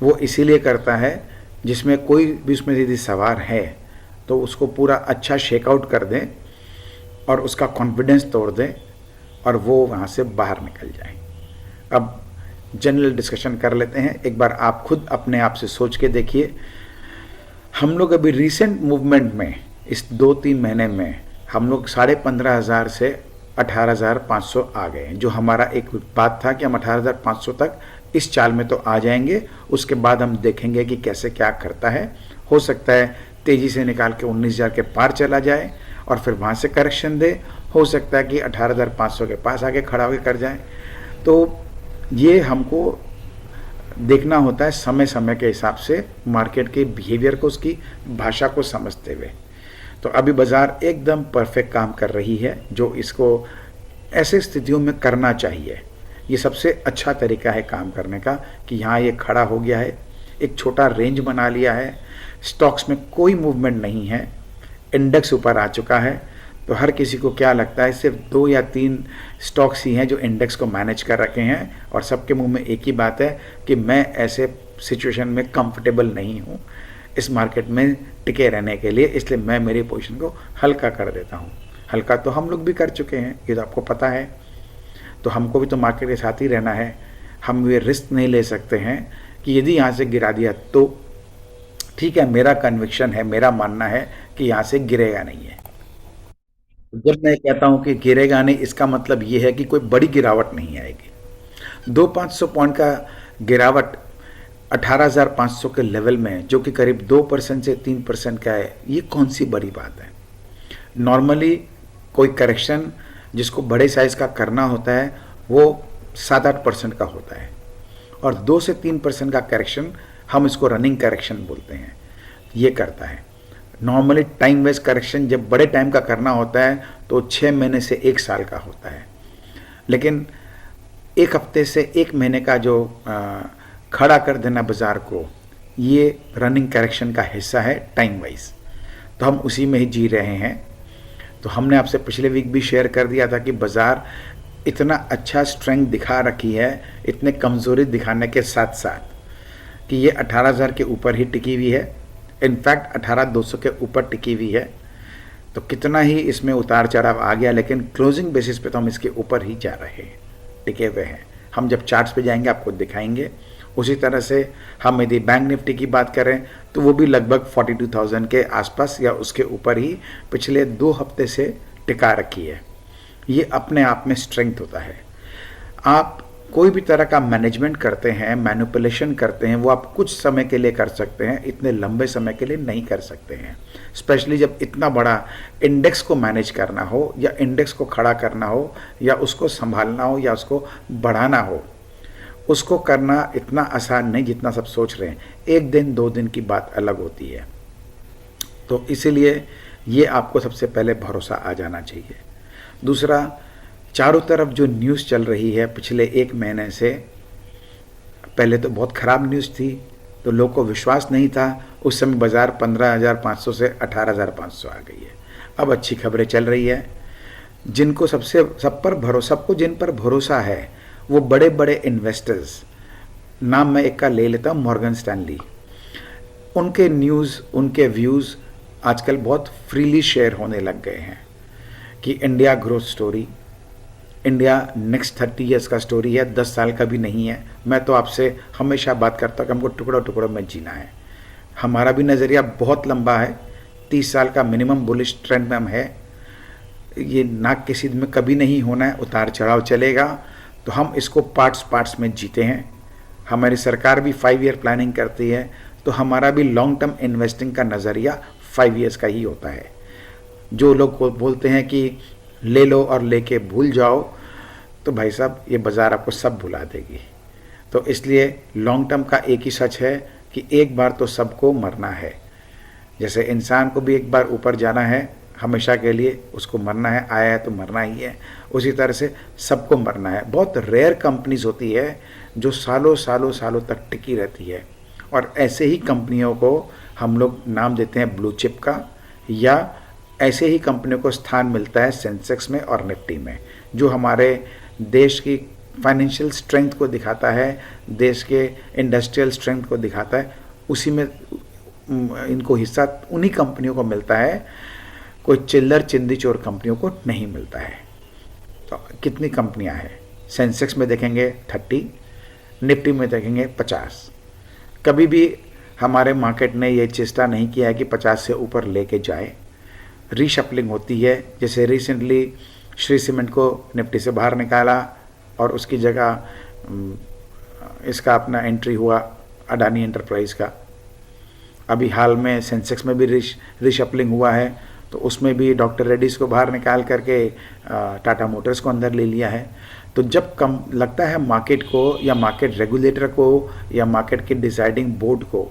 वो इसीलिए करता है जिसमें कोई भी उसमें यदि सवार है तो उसको पूरा अच्छा शेकआउट कर दें और उसका कॉन्फिडेंस तोड़ दें और वो वहाँ से बाहर निकल जाए। अब जनरल डिस्कशन कर लेते हैं। एक बार आप खुद अपने आप से सोच के देखिए, हम लोग अभी रिसेंट मूवमेंट में इस 2-3 महीने में हम लोग 15,500 से 18,500 आ गए हैं। जो हमारा एक बात था कि हम 18,500 तक इस चाल में तो आ जाएंगे, उसके बाद हम देखेंगे कि कैसे क्या करता है। हो सकता है तेज़ी से निकाल के 19,000 के पार चला जाए और फिर वहाँ से करेक्शन दे, हो सकता है कि 18,500 के पास आके खड़ा होकर कर जाए। तो ये हमको देखना होता है समय समय के हिसाब से, मार्केट के बिहेवियर को, उसकी भाषा को समझते हुए। तो अभी बाज़ार एकदम परफेक्ट काम कर रही है, जो इसको ऐसे स्थितियों में करना चाहिए। ये सबसे अच्छा तरीका है काम करने का कि यहाँ ये खड़ा हो गया है, एक छोटा रेंज बना लिया है, स्टॉक्स में कोई मूवमेंट नहीं है, इंडेक्स ऊपर आ चुका है। तो हर किसी को क्या लगता है, सिर्फ 2 या 3 स्टॉक्स ही हैं जो इंडेक्स को मैनेज कर रखे हैं, और सबके मुंह में एक ही बात है कि मैं ऐसे सिचुएशन में कंफर्टेबल नहीं हूँ इस मार्केट में टिके रहने के लिए, इसलिए मैं मेरी पोजीशन को हल्का कर देता हूँ। हल्का तो हम लोग भी कर चुके हैं, ये तो आपको पता है। तो हमको भी तो मार्केट के साथ ही रहना है। हम ये रिस्क नहीं ले सकते हैं कि यदि यहाँ से गिरा दिया तो ठीक है, मेरा कन्विक्शन है, मेरा मानना है कि यहाँ से गिरेगा नहीं है। जब मैं कहता हूँ कि गिरेगा नहीं, इसका मतलब ये है कि कोई बड़ी गिरावट नहीं आएगी। 200-500 पॉइंट का गिरावट 18,500 के लेवल में, जो कि करीब 2% से 3% का है, ये कौन सी बड़ी बात है। नॉर्मली कोई करेक्शन जिसको बड़े साइज का करना होता है वो 7-8% का होता है, और 2 से 3% का करेक्शन हम इसको रनिंग करेक्शन बोलते हैं, ये करता है। नॉर्मली टाइम वेस्ट करेक्शन जब बड़े टाइम का करना होता है तो 6 महीने से 1 साल का होता है, लेकिन 1 हफ्ते से 1 महीने का जो खड़ा कर देना बाज़ार को, ये रनिंग करेक्शन का हिस्सा है टाइम वाइज। तो हम उसी में ही जी रहे हैं। तो हमने आपसे पिछले वीक भी शेयर कर दिया था कि बाज़ार इतना अच्छा स्ट्रेंथ दिखा रखी है, इतने कमज़ोरी दिखाने के साथ साथ, कि ये 18,000 के ऊपर ही टिकी हुई है, इनफैक्ट 18,200 के ऊपर टिकी हुई है। तो कितना ही इसमें उतार चढ़ाव आ गया, लेकिन क्लोजिंग बेसिस पे तो हम इसके ऊपर ही जा रहे हैं, टिके हुए हैं। हम जब चार्ट्स पे जाएंगे आपको दिखाएंगे। उसी तरह से हम यदि बैंक निफ्टी की बात करें तो वो भी लगभग 42,000 के आसपास या उसके ऊपर ही पिछले 2 हफ्ते से टिका रखी है। ये अपने आप में स्ट्रेंथ होता है। आप कोई भी तरह का मैनेजमेंट करते हैं, मैनिपुलेशन करते हैं, वो आप कुछ समय के लिए कर सकते हैं, इतने लंबे समय के लिए नहीं कर सकते हैं। स्पेशली जब इतना बड़ा इंडेक्स को मैनेज करना हो, या इंडेक्स को खड़ा करना हो, या उसको संभालना हो, या उसको बढ़ाना हो, उसको करना इतना आसान नहीं जितना सब सोच रहे हैं। 1 दिन 2 दिन की बात अलग होती है। तो इसीलिए ये आपको सबसे पहले भरोसा आ जाना चाहिए। दूसरा, चारों तरफ जो न्यूज़ चल रही है पिछले 1 महीने से, पहले तो बहुत ख़राब न्यूज़ थी, तो लोगों को विश्वास नहीं था। उस समय बाज़ार 15,500 से 18,500 आ गई है। अब अच्छी खबरें चल रही है। जिनको सबको जिन पर भरोसा है वो बड़े बड़े इन्वेस्टर्स, नाम मैं एक का ले लेता हूँ, मॉर्गन स्टैनली। उनके न्यूज़, उनके व्यूज़ आजकल बहुत फ्रीली शेयर होने लग गए हैं कि India growth story, India next 30 years का स्टोरी है, 10 साल का भी नहीं है। मैं तो आपसे हमेशा बात करता हूँ कि हमको टुकड़ों टुकड़ों में जीना है। हमारा भी नज़रिया बहुत लंबा है, 30 साल का मिनिमम बुलिश ट्रेंड में हम है। ये नाक के सीध में कभी नहीं होना है, उतार चढ़ाव चलेगा। तो हम इसको पार्ट्स में जीते हैं। हमारी सरकार भी 5 ईयर प्लानिंग करती है, तो हमारा भी लॉन्ग टर्म इन्वेस्टिंग का नज़रिया 5 ईयर्स का ही होता है। जो लोग बोलते हैं कि ले लो और लेके भूल जाओ, तो भाई साहब ये बाज़ार आपको सब भुला देगी। तो इसलिए लॉन्ग टर्म का एक ही सच है कि एक बार तो सबको मरना है। जैसे इंसान को भी एक बार ऊपर जाना है, हमेशा के लिए उसको मरना है, आया है तो मरना ही है, उसी तरह से सबको मरना है। बहुत रेयर कंपनीज होती है जो सालों सालों सालों तक टिकी रहती है, और ऐसे ही कंपनियों को हम लोग नाम देते हैं ब्लू चिप का, या ऐसे ही कंपनियों को स्थान मिलता है सेंसेक्स में और निफ्टी में, जो हमारे देश की फाइनेंशियल स्ट्रेंथ को दिखाता है, देश के इंडस्ट्रियल स्ट्रेंथ को दिखाता है। उसी में इनको हिस्सा उन्हीं कंपनियों को मिलता है, कोई चिल्लर चिंदी चोर कंपनियों को नहीं मिलता है। तो कितनी कंपनियां हैं, सेंसेक्स में देखेंगे 30, निफ्टी में देखेंगे 50। कभी भी हमारे मार्केट ने ये चेष्टा नहीं किया है कि 50 से ऊपर लेके जाए। रीशफलिंग होती है, जैसे रिसेंटली श्री सीमेंट को निफ्टी से बाहर निकाला और उसकी जगह इसका अपना एंट्री हुआ अडानी एंटरप्राइज का। अभी हाल में सेंसेक्स में भी रिशफलिंग हुआ है, तो उसमें भी डॉक्टर रेड्डीज को बाहर निकाल करके टाटा मोटर्स को अंदर ले लिया है। तो जब कम लगता है मार्केट को या मार्केट रेगुलेटर को या मार्केट के डिसाइडिंग बोर्ड को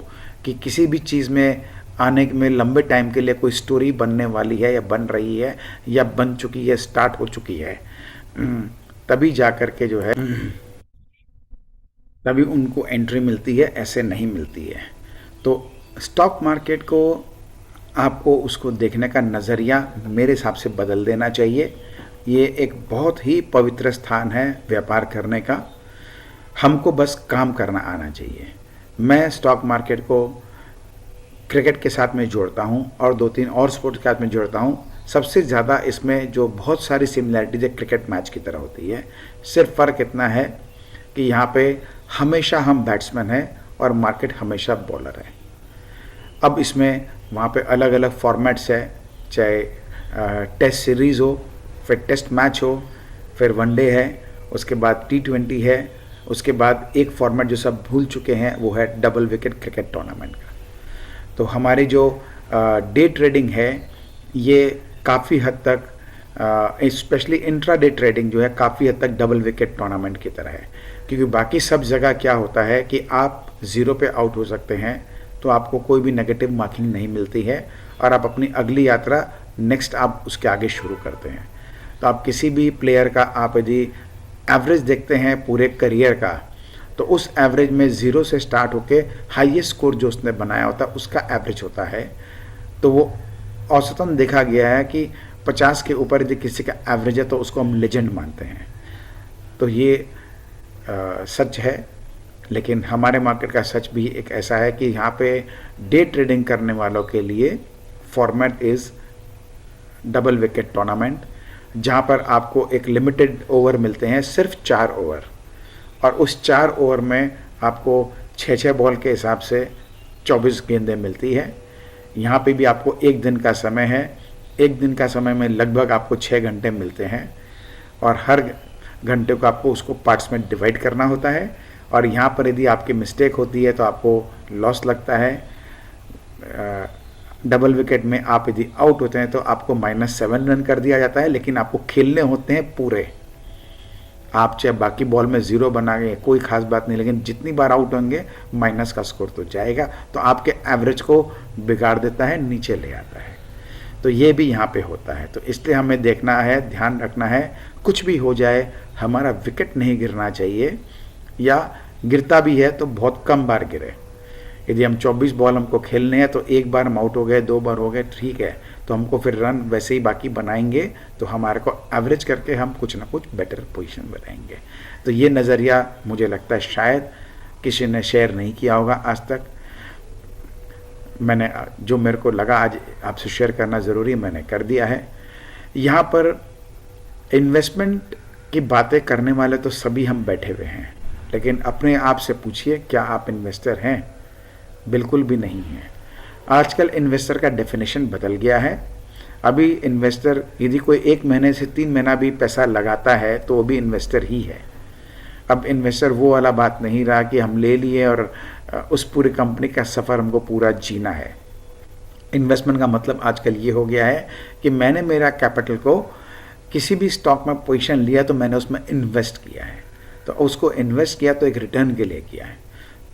कि किसी भी चीज़ में आने में लंबे टाइम के लिए कोई स्टोरी बनने वाली है या बन रही है या बन चुकी है, स्टार्ट हो चुकी है, तभी जा कर के जो है तभी उनको एंट्री मिलती है, ऐसे नहीं मिलती है। तो स्टॉक मार्केट को आपको उसको देखने का नज़रिया मेरे हिसाब से बदल देना चाहिए। ये एक बहुत ही पवित्र स्थान है व्यापार करने का, हमको बस काम करना आना चाहिए। मैं स्टॉक मार्केट को क्रिकेट के साथ में जोड़ता हूँ और 2-3 और स्पोर्ट्स के साथ में जोड़ता हूँ। सबसे ज़्यादा इसमें जो बहुत सारी सिमिलैरिटीज है क्रिकेट मैच की तरह होती है, सिर्फ फ़र्क इतना है कि यहाँ पे हमेशा हम बैट्समैन हैं और मार्केट हमेशा बॉलर है। अब इसमें वहाँ पे अलग अलग फॉर्मेट्स है, चाहे टेस्ट सीरीज़ हो, फिर टेस्ट मैच हो, फिर वनडे है, उसके बाद T20 है, उसके बाद एक फॉर्मेट जो सब भूल चुके हैं वो है डबल विकेट क्रिकेट टूर्नामेंट का। तो हमारी जो डे ट्रेडिंग है ये काफ़ी हद तक स्पेशली इंट्रा डे ट्रेडिंग जो है काफ़ी हद तक डबल विकेट टूर्नामेंट की तरह है, क्योंकि बाकी सब जगह क्या होता है कि आप ज़ीरो पे आउट हो सकते हैं, तो आपको कोई भी नेगेटिव मार्किंग नहीं मिलती है और आप अपनी अगली यात्रा नेक्स्ट आप उसके आगे शुरू करते हैं। तो आप किसी भी प्लेयर का आप यदि एवरेज देखते हैं पूरे करियर का, तो उस एवरेज में ज़ीरो से स्टार्ट होके हाईएस्ट स्कोर जो उसने बनाया होता है उसका एवरेज होता है। तो वो औसतन देखा गया है कि 50 के ऊपर यदि किसी का एवरेज है तो उसको हम लेजेंड मानते हैं। तो ये सच है, लेकिन हमारे मार्केट का सच भी एक ऐसा है कि यहाँ पे डे ट्रेडिंग करने वालों के लिए format is double wicket tournament, जहाँ पर आपको एक लिमिटेड ओवर मिलते हैं, सिर्फ 4 ओवर, और उस 4 ओवर में आपको 6-6 बॉल के हिसाब से 24 गेंदें मिलती है। यहाँ पे भी आपको एक दिन का समय है, एक दिन का समय में लगभग आपको 6 घंटे मिलते हैं और हर घंटे को आपको उसको पार्ट्स में डिवाइड करना होता है। और यहाँ पर यदि आपकी मिस्टेक होती है तो आपको लॉस लगता है। डबल विकेट में आप यदि आउट होते हैं तो आपको -7 रन कर दिया जाता है, लेकिन आपको खेलने होते हैं पूरे। आप चाहे बाकी बॉल में 0 बना गए, कोई खास बात नहीं, लेकिन जितनी बार आउट होंगे माइनस का स्कोर तो जाएगा, तो आपके एवरेज को बिगाड़ देता है, नीचे ले आता है। तो ये भी यहाँ पे होता है। तो इसलिए हमें देखना है, ध्यान रखना है, कुछ भी हो जाए हमारा विकेट नहीं गिरना चाहिए, या गिरता भी है तो बहुत कम बार गिरे। यदि हम 24 बॉल हमको खेलने हैं तो एक बार हम आउट हो गए, 2 बार हो गए, ठीक है, तो हमको फिर रन वैसे ही बाकी बनाएंगे, तो हमारे को एवरेज करके हम कुछ ना कुछ बेटर पोजीशन बनाएंगे। तो ये नज़रिया मुझे लगता है शायद किसी ने शेयर नहीं किया होगा आज तक। मैंने जो मेरे को लगा आज आपसे शेयर करना ज़रूरी, मैंने कर दिया है। यहाँ पर इन्वेस्टमेंट की बातें करने वाले तो सभी हम बैठे हुए हैं, लेकिन अपने आप से पूछिए क्या आप इन्वेस्टर हैं? बिल्कुल भी नहीं है। आजकल इन्वेस्टर का डेफिनेशन बदल गया है। अभी इन्वेस्टर यदि कोई 1 महीने से 3 महीना भी पैसा लगाता है तो वो भी इन्वेस्टर ही है। अब इन्वेस्टर वो वाला बात नहीं रहा कि हम ले लिए और उस पूरी कंपनी का सफ़र हमको पूरा जीना है। इन्वेस्टमेंट का मतलब आजकल ये हो गया है कि मैंने मेरा कैपिटल को किसी भी स्टॉक में पोजीशन लिया तो मैंने उसमें इन्वेस्ट किया है, तो उसको इन्वेस्ट किया तो एक रिटर्न के लिए किया है।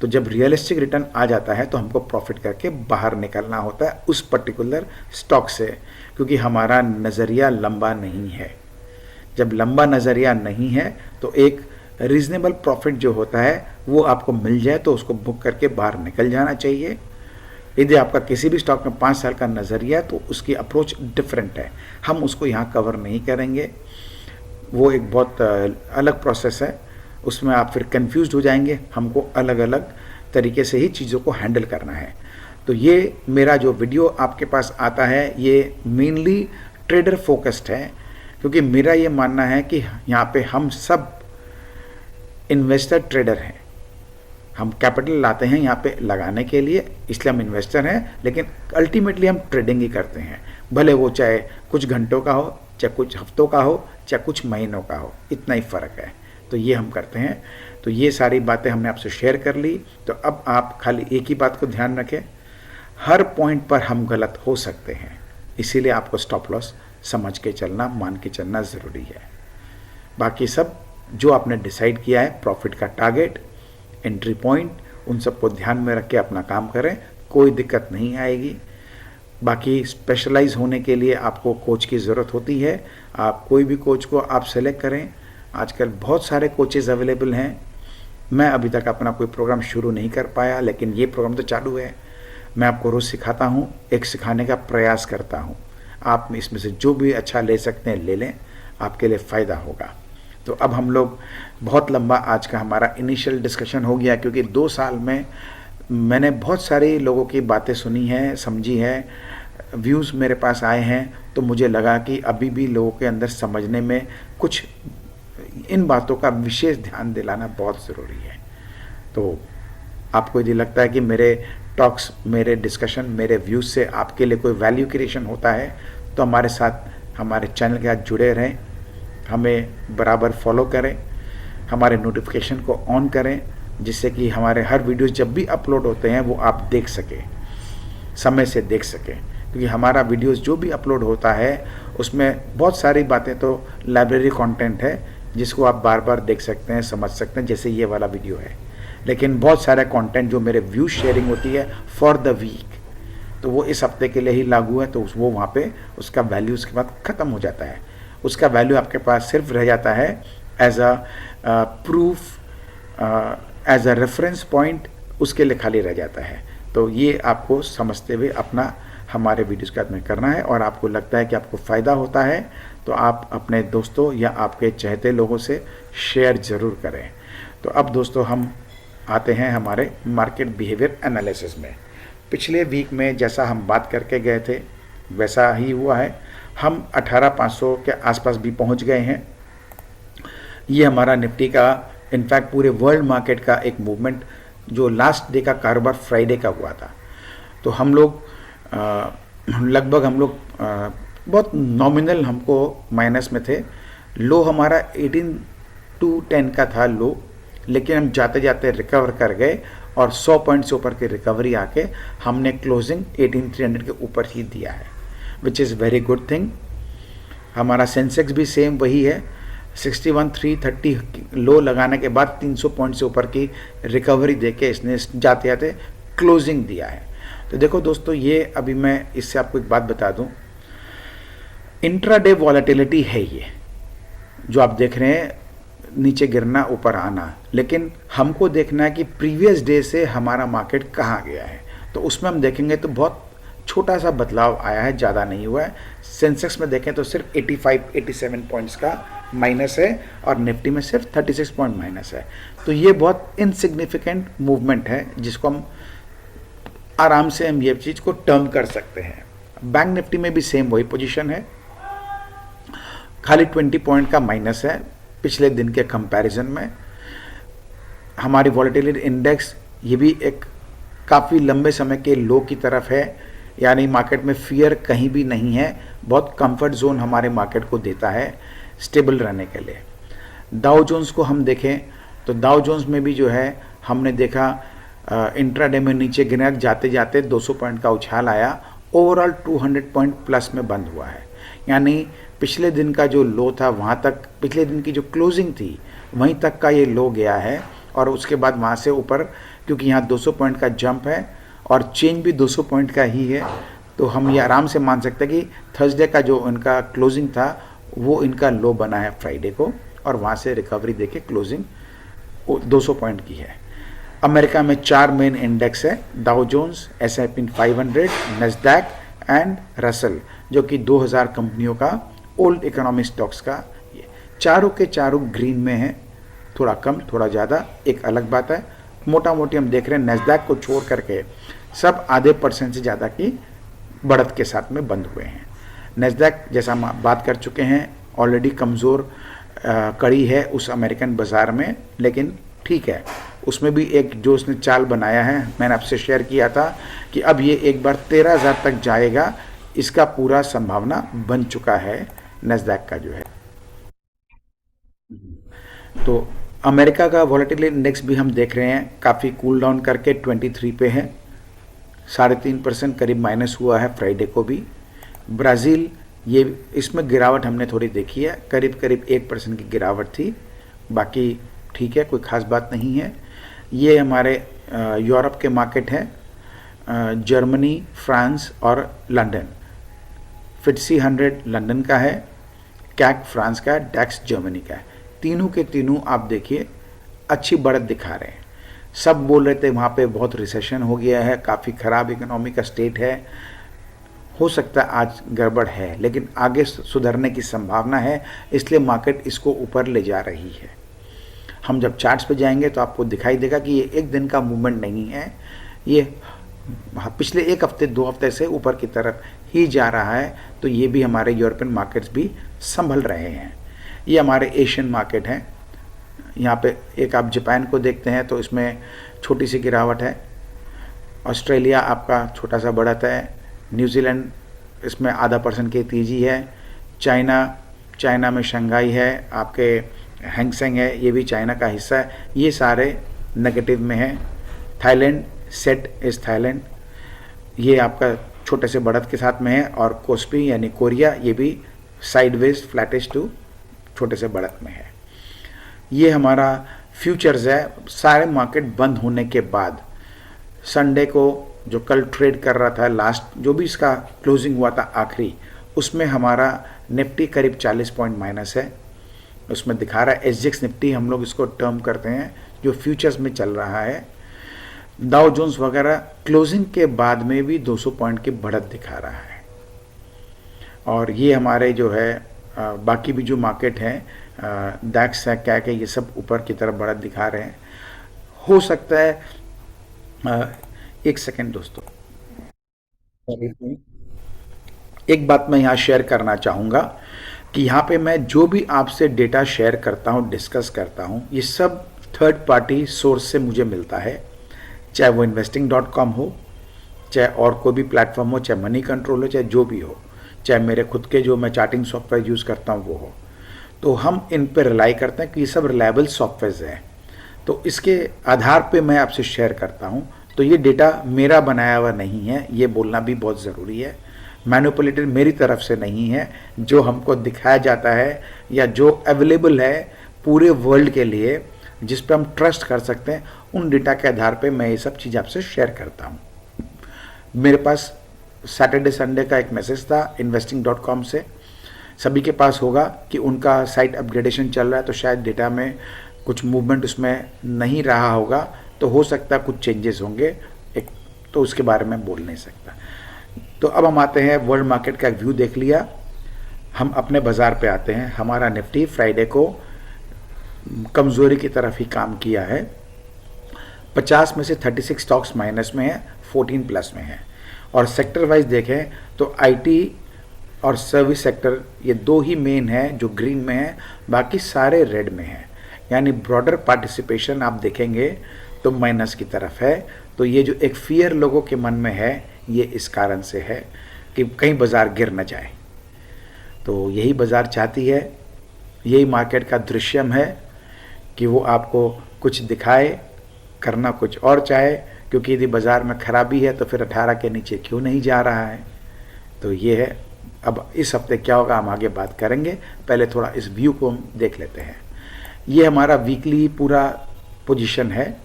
तो जब रियलिस्टिक रिटर्न आ जाता है तो हमको प्रॉफिट करके बाहर निकलना होता है उस पर्टिकुलर स्टॉक से, क्योंकि हमारा नज़रिया लंबा नहीं है। जब लंबा नज़रिया नहीं है तो एक रीज़नेबल प्रॉफिट जो होता है वो आपको मिल जाए तो उसको बुक करके बाहर निकल जाना चाहिए। यदि आपका किसी भी स्टॉक में 5 साल का नज़रिया है तो उसकी अप्रोच डिफरेंट है, हम उसको यहाँ कवर नहीं करेंगे। वो एक बहुत अलग प्रोसेस है, उसमें आप फिर कंफ्यूज हो जाएंगे। हमको अलग अलग तरीके से ही चीज़ों को हैंडल करना है। तो ये मेरा जो वीडियो आपके पास आता है ये मेनली ट्रेडर फोकस्ड है, क्योंकि मेरा ये मानना है कि यहाँ पे हम सब इन्वेस्टर ट्रेडर हैं। हम कैपिटल लाते हैं यहाँ पे लगाने के लिए, इसलिए हम इन्वेस्टर हैं, लेकिन अल्टीमेटली हम ट्रेडिंग ही करते हैं। भले वो चाहे कुछ घंटों का हो, चाहे कुछ हफ्तों का हो, चाहे कुछ महीनों का हो, इतना ही फ़र्क है। तो ये हम करते हैं। तो ये सारी बातें हमने आपसे शेयर कर ली। तो अब आप खाली एक ही बात को ध्यान रखें, हर पॉइंट पर हम गलत हो सकते हैं, इसीलिए आपको स्टॉप लॉस समझ के चलना, मान के चलना ज़रूरी है। बाकी सब जो आपने डिसाइड किया है, प्रॉफिट का टारगेट, एंट्री पॉइंट, उन सबको ध्यान में रख के अपना काम करें, कोई दिक्कत नहीं आएगी। बाकी स्पेशलाइज होने के लिए आपको कोच की ज़रूरत होती है। आप कोई भी कोच को आप सेलेक्ट करें। आजकल बहुत सारे कोचेज़ अवेलेबल हैं। मैं अभी तक अपना कोई प्रोग्राम शुरू नहीं कर पाया, लेकिन ये प्रोग्राम तो चालू है। मैं आपको रोज़ सिखाता हूँ, एक सिखाने का प्रयास करता हूँ। आप इसमें से जो भी अच्छा ले सकते हैं ले लें, आपके लिए फ़ायदा होगा। तो अब हम लोग बहुत लंबा आज का हमारा इनिशियल डिस्कशन हो गया, क्योंकि 2 साल में मैंने बहुत सारे लोगों की बातें सुनी हैं, समझी है, व्यूज़ मेरे पास आए हैं। तो मुझे लगा कि अभी भी लोगों के अंदर समझने में कुछ इन बातों का विशेष ध्यान दिलाना बहुत ज़रूरी है। तो आपको यदि लगता है कि मेरे टॉक्स, मेरे डिस्कशन, मेरे व्यूज़ से आपके लिए कोई वैल्यू क्रिएशन होता है, तो हमारे साथ, हमारे चैनल के साथ जुड़े रहें, हमें बराबर फॉलो करें, हमारे नोटिफिकेशन को ऑन करें, जिससे कि हमारे हर वीडियोस जब भी अपलोड होते हैं वो आप देख सकें, समय से देख सकें। क्योंकि हमारा वीडियोस जो भी अपलोड होता है उसमें बहुत सारी बातें तो लाइब्रेरी कंटेंट है, जिसको आप बार बार देख सकते हैं, समझ सकते हैं, जैसे ये वाला वीडियो है। लेकिन बहुत सारा कंटेंट जो मेरे व्यू शेयरिंग होती है फॉर द वीक, तो वो इस हफ्ते के लिए ही लागू है। तो वो वहाँ पे उसका वैल्यू उसके बाद ख़त्म हो जाता है। उसका वैल्यू आपके पास सिर्फ रह जाता है as a proof, as a reference point, उसके लिए खाली रह जाता है। तो ये आपको समझते हुए अपना हमारे वीडियोस के साथ में करना है। और आपको लगता है कि आपको फ़ायदा होता है, तो आप अपने दोस्तों या आपके चाहते लोगों से शेयर ज़रूर करें। तो अब दोस्तों हम आते हैं हमारे मार्केट बिहेवियर एनालिसिस में। पिछले वीक में जैसा हम बात करके गए थे वैसा ही हुआ है। हम 18,500 के आसपास भी पहुंच गए हैं। ये हमारा निफ्टी का, इनफैक्ट पूरे वर्ल्ड मार्केट का एक मूवमेंट जो लास्ट डे का कारोबार फ्राइडे का हुआ था। तो हम लोग लगभग बहुत नॉमिनल हमको माइनस में थे। लो हमारा 18,210 का था लो, लेकिन हम जाते जाते रिकवर कर गए और 100 पॉइंट से ऊपर की रिकवरी आके हमने क्लोजिंग 18,300 के ऊपर ही दिया है, which is very good thing. हमारा सेंसेक्स भी सेम वही है, 61,330 लो लगाने के बाद 300 पॉइंट से ऊपर की रिकवरी देके इसने जाते जाते क्लोजिंग दिया है। तो देखो दोस्तों, ये अभी मैं इससे आपको एक बात बता दूं, इंट्राडे वॉलेटिलिटी है ये जो आप देख रहे हैं, नीचे गिरना ऊपर आना। लेकिन हमको देखना है कि प्रीवियस डे से हमारा मार्केट कहाँ गया है। तो उसमें हम देखेंगे तो बहुत छोटा सा बदलाव आया है, ज़्यादा नहीं हुआ है। सेंसेक्स में देखें तो सिर्फ 87 पॉइंट्स का माइनस है और निफ्टी में सिर्फ 36 पॉइंट माइनस है। तो ये बहुत इनसिग्निफिकेंट मूवमेंट है, जिसको हम आराम से हम ये चीज़ को टर्म कर सकते हैं। बैंक निफ्टी में भी सेम वही पोजीशन है, खाली 20 पॉइंट का माइनस है पिछले दिन के कंपैरिजन में। हमारी वॉलेटिलिटी इंडेक्स ये भी एक काफ़ी लंबे समय के लो की तरफ है, यानी मार्केट में फियर कहीं भी नहीं है। बहुत कंफर्ट जोन हमारे मार्केट को देता है स्टेबल रहने के लिए। डाउ जोन्स को हम देखें तो डाउ जोन्स में भी जो है हमने देखा इंट्राडे में नीचे गिरा, जाते जाते 200 पॉइंट का उछाल आया, ओवरऑल 200 पॉइंट प्लस में बंद हुआ है। यानी पिछले दिन का जो लो था वहाँ तक, पिछले दिन की जो क्लोजिंग थी वहीं तक का ये लो गया है। और उसके बाद वहाँ से ऊपर, क्योंकि यहाँ 200 पॉइंट का जंप है और चेंज भी 200 पॉइंट का ही है, तो हम ये आराम से मान सकते हैं कि थर्सडे का जो इनका क्लोजिंग था वो इनका लो बना है फ्राइडे को, और वहाँ से रिकवरी देके क्लोजिंग 200 पॉइंट की है। अमेरिका में 4 मेन इंडेक्स है, Dow Jones, S&P 500, Nasdaq and Russell, जो कि 2000 कंपनियों का ओल्ड इकोनॉमी स्टॉक्स का, ये चारों के चारों ग्रीन में है, थोड़ा कम थोड़ा ज़्यादा एक अलग बात है। मोटा मोटी हम देख रहे हैं नैस्डैक को छोड़ करके सब आधे % से ज़्यादा की बढ़त के साथ में बंद हुए हैं। नैस्डैक जैसा हम बात कर चुके हैं ऑलरेडी कमज़ोर कड़ी है उस अमेरिकन बाज़ार में, लेकिन ठीक है, उसमें भी एक जो उसने चाल बनाया है, मैंने आपसे शेयर किया था कि अब ये एक बार 13,000 तक जाएगा, इसका पूरा संभावना बन चुका है नैस्डैक का जो है। तो अमेरिका का वॉलेटिलिटी इंडेक्स भी हम देख रहे हैं, काफ़ी कूल डाउन करके 23 पे है, 3.5% करीब माइनस हुआ है फ्राइडे को भी। ब्राज़ील, ये इसमें गिरावट हमने थोड़ी देखी है, करीब करीब 1% की गिरावट थी, बाकी ठीक है, कोई ख़ास बात नहीं है। ये हमारे यूरोप के मार्केट हैं, जर्मनी, फ्रांस और लंदन। FTSE 100 लंदन का है, कैक फ्रांस का है, डैक्स जर्मनी का है। तीनों के तीनों आप देखिए अच्छी बढ़त दिखा रहे हैं। सब बोल रहे थे वहाँ पे बहुत रिसेशन हो गया है, काफ़ी ख़राब इकोनॉमी का स्टेट है, हो सकता है आज गड़बड़ है, लेकिन आगे सुधरने की संभावना है, इसलिए मार्केट इसको ऊपर ले जा रही है। हम जब चार्ट्स पे जाएंगे तो आपको दिखाई देगा कि ये एक दिन का मूवमेंट नहीं है, ये पिछले एक हफ्ते 2 हफ्ते से ऊपर की तरफ ही जा रहा है। तो ये भी हमारे यूरोपियन मार्केट्स भी संभल रहे हैं। ये हमारे एशियन मार्केट हैं। यहाँ पे एक आप जापान को देखते हैं तो इसमें छोटी सी गिरावट है। ऑस्ट्रेलिया आपका छोटा सा बढ़त है। न्यूजीलैंड, इसमें 0.5% की तेज़ी है। चाइना में शंघाई है, आपके हैंगसेंग है, ये भी चाइना का हिस्सा है, ये सारे नेगेटिव में हैं। थाईलैंड, सेट इज़ थाईलैंड, ये आपका छोटे से बढ़त के साथ में है। और कोस्पी यानी कोरिया, ये भी साइडवेज फ्लैटिश टू छोटे से बढ़त में है। ये हमारा फ्यूचर्स है। सारे मार्केट बंद होने के बाद संडे को जो कल ट्रेड कर रहा था, लास्ट जो भी इसका क्लोजिंग हुआ था आखिरी, उसमें हमारा निफ्टी करीब 40 पॉइंट माइनस है, उसमें दिखा रहा है। SGX निफ्टी हम लोग इसको टर्म करते हैं, जो फ्यूचर्स में चल रहा है। डाउ जोन्स वगैरह क्लोजिंग के बाद में भी 200 पॉइंट की बढ़त दिखा रहा है। और ये हमारे जो है बाकी भी जो मार्केट हैं, डैक्स है, क्या क्या, ये सब ऊपर की तरफ बढ़त दिखा रहे हैं। हो सकता है एक सेकेंड दोस्तों, एक बात मैं यहाँ शेयर करना चाहूँगा कि यहाँ पे मैं जो भी आपसे डेटा शेयर करता हूँ, डिस्कस करता हूँ, ये सब थर्ड पार्टी सोर्स से मुझे मिलता है, चाहे वो investing.com हो, चाहे और कोई भी प्लेटफॉर्म हो, चाहे मनी कंट्रोल हो, चाहे जो भी हो, चाहे मेरे खुद के जो मैं चार्टिंग सॉफ्टवेयर यूज़ करता हूँ वो हो। तो हम इन पर रिलाई करते हैं कि ये सब रिलायबल सॉफ्टवेयर हैं, तो इसके आधार पे मैं आपसे शेयर करता हूँ। तो ये डेटा मेरा बनाया हुआ नहीं है, ये बोलना भी बहुत ज़रूरी है। मैनिपुलेटेड मेरी तरफ से नहीं है, जो हमको दिखाया जाता है या जो अवेलेबल है पूरे वर्ल्ड के लिए, जिस पे हम ट्रस्ट कर सकते हैं, उन डेटा के आधार पे मैं ये सब चीज़ आपसे शेयर करता हूँ। मेरे पास सैटरडे संडे का एक मैसेज था investing.com से, सभी के पास होगा कि उनका साइट अपग्रेडेशन चल रहा है, तो शायद डेटा में कुछ मूवमेंट उसमें नहीं रहा होगा, तो हो सकता है कुछ चेंजेस होंगे, एक तो उसके बारे में बोल नहीं सकता। तो अब हम आते हैं, वर्ल्ड मार्केट का एक व्यू देख लिया, हम अपने बाज़ार पे आते हैं। हमारा निफ्टी फ्राइडे को कमज़ोरी की तरफ ही काम किया है। 50 में से 36 स्टॉक्स माइनस में है, 14 प्लस में है। और सेक्टर वाइज देखें तो IT और सर्विस सेक्टर, ये दो ही मेन है जो ग्रीन में है, बाकी सारे रेड में है। यानी ब्रॉडर पार्टिसिपेशन आप देखेंगे तो माइनस की तरफ है। तो ये जो एक फियर लोगों के मन में है, ये इस कारण से है कि कहीं बाज़ार गिर न जाए। तो यही बाज़ार चाहती है, यही मार्केट का दृश्यम है कि वो आपको कुछ दिखाए, करना कुछ और चाहे, क्योंकि यदि बाज़ार में खराबी है तो फिर 18 के नीचे क्यों नहीं जा रहा है। तो ये है। अब इस हफ्ते क्या होगा हम आगे बात करेंगे, पहले थोड़ा इस व्यू को हम देख लेते हैं। ये हमारा वीकली पूरा पोजीशन है।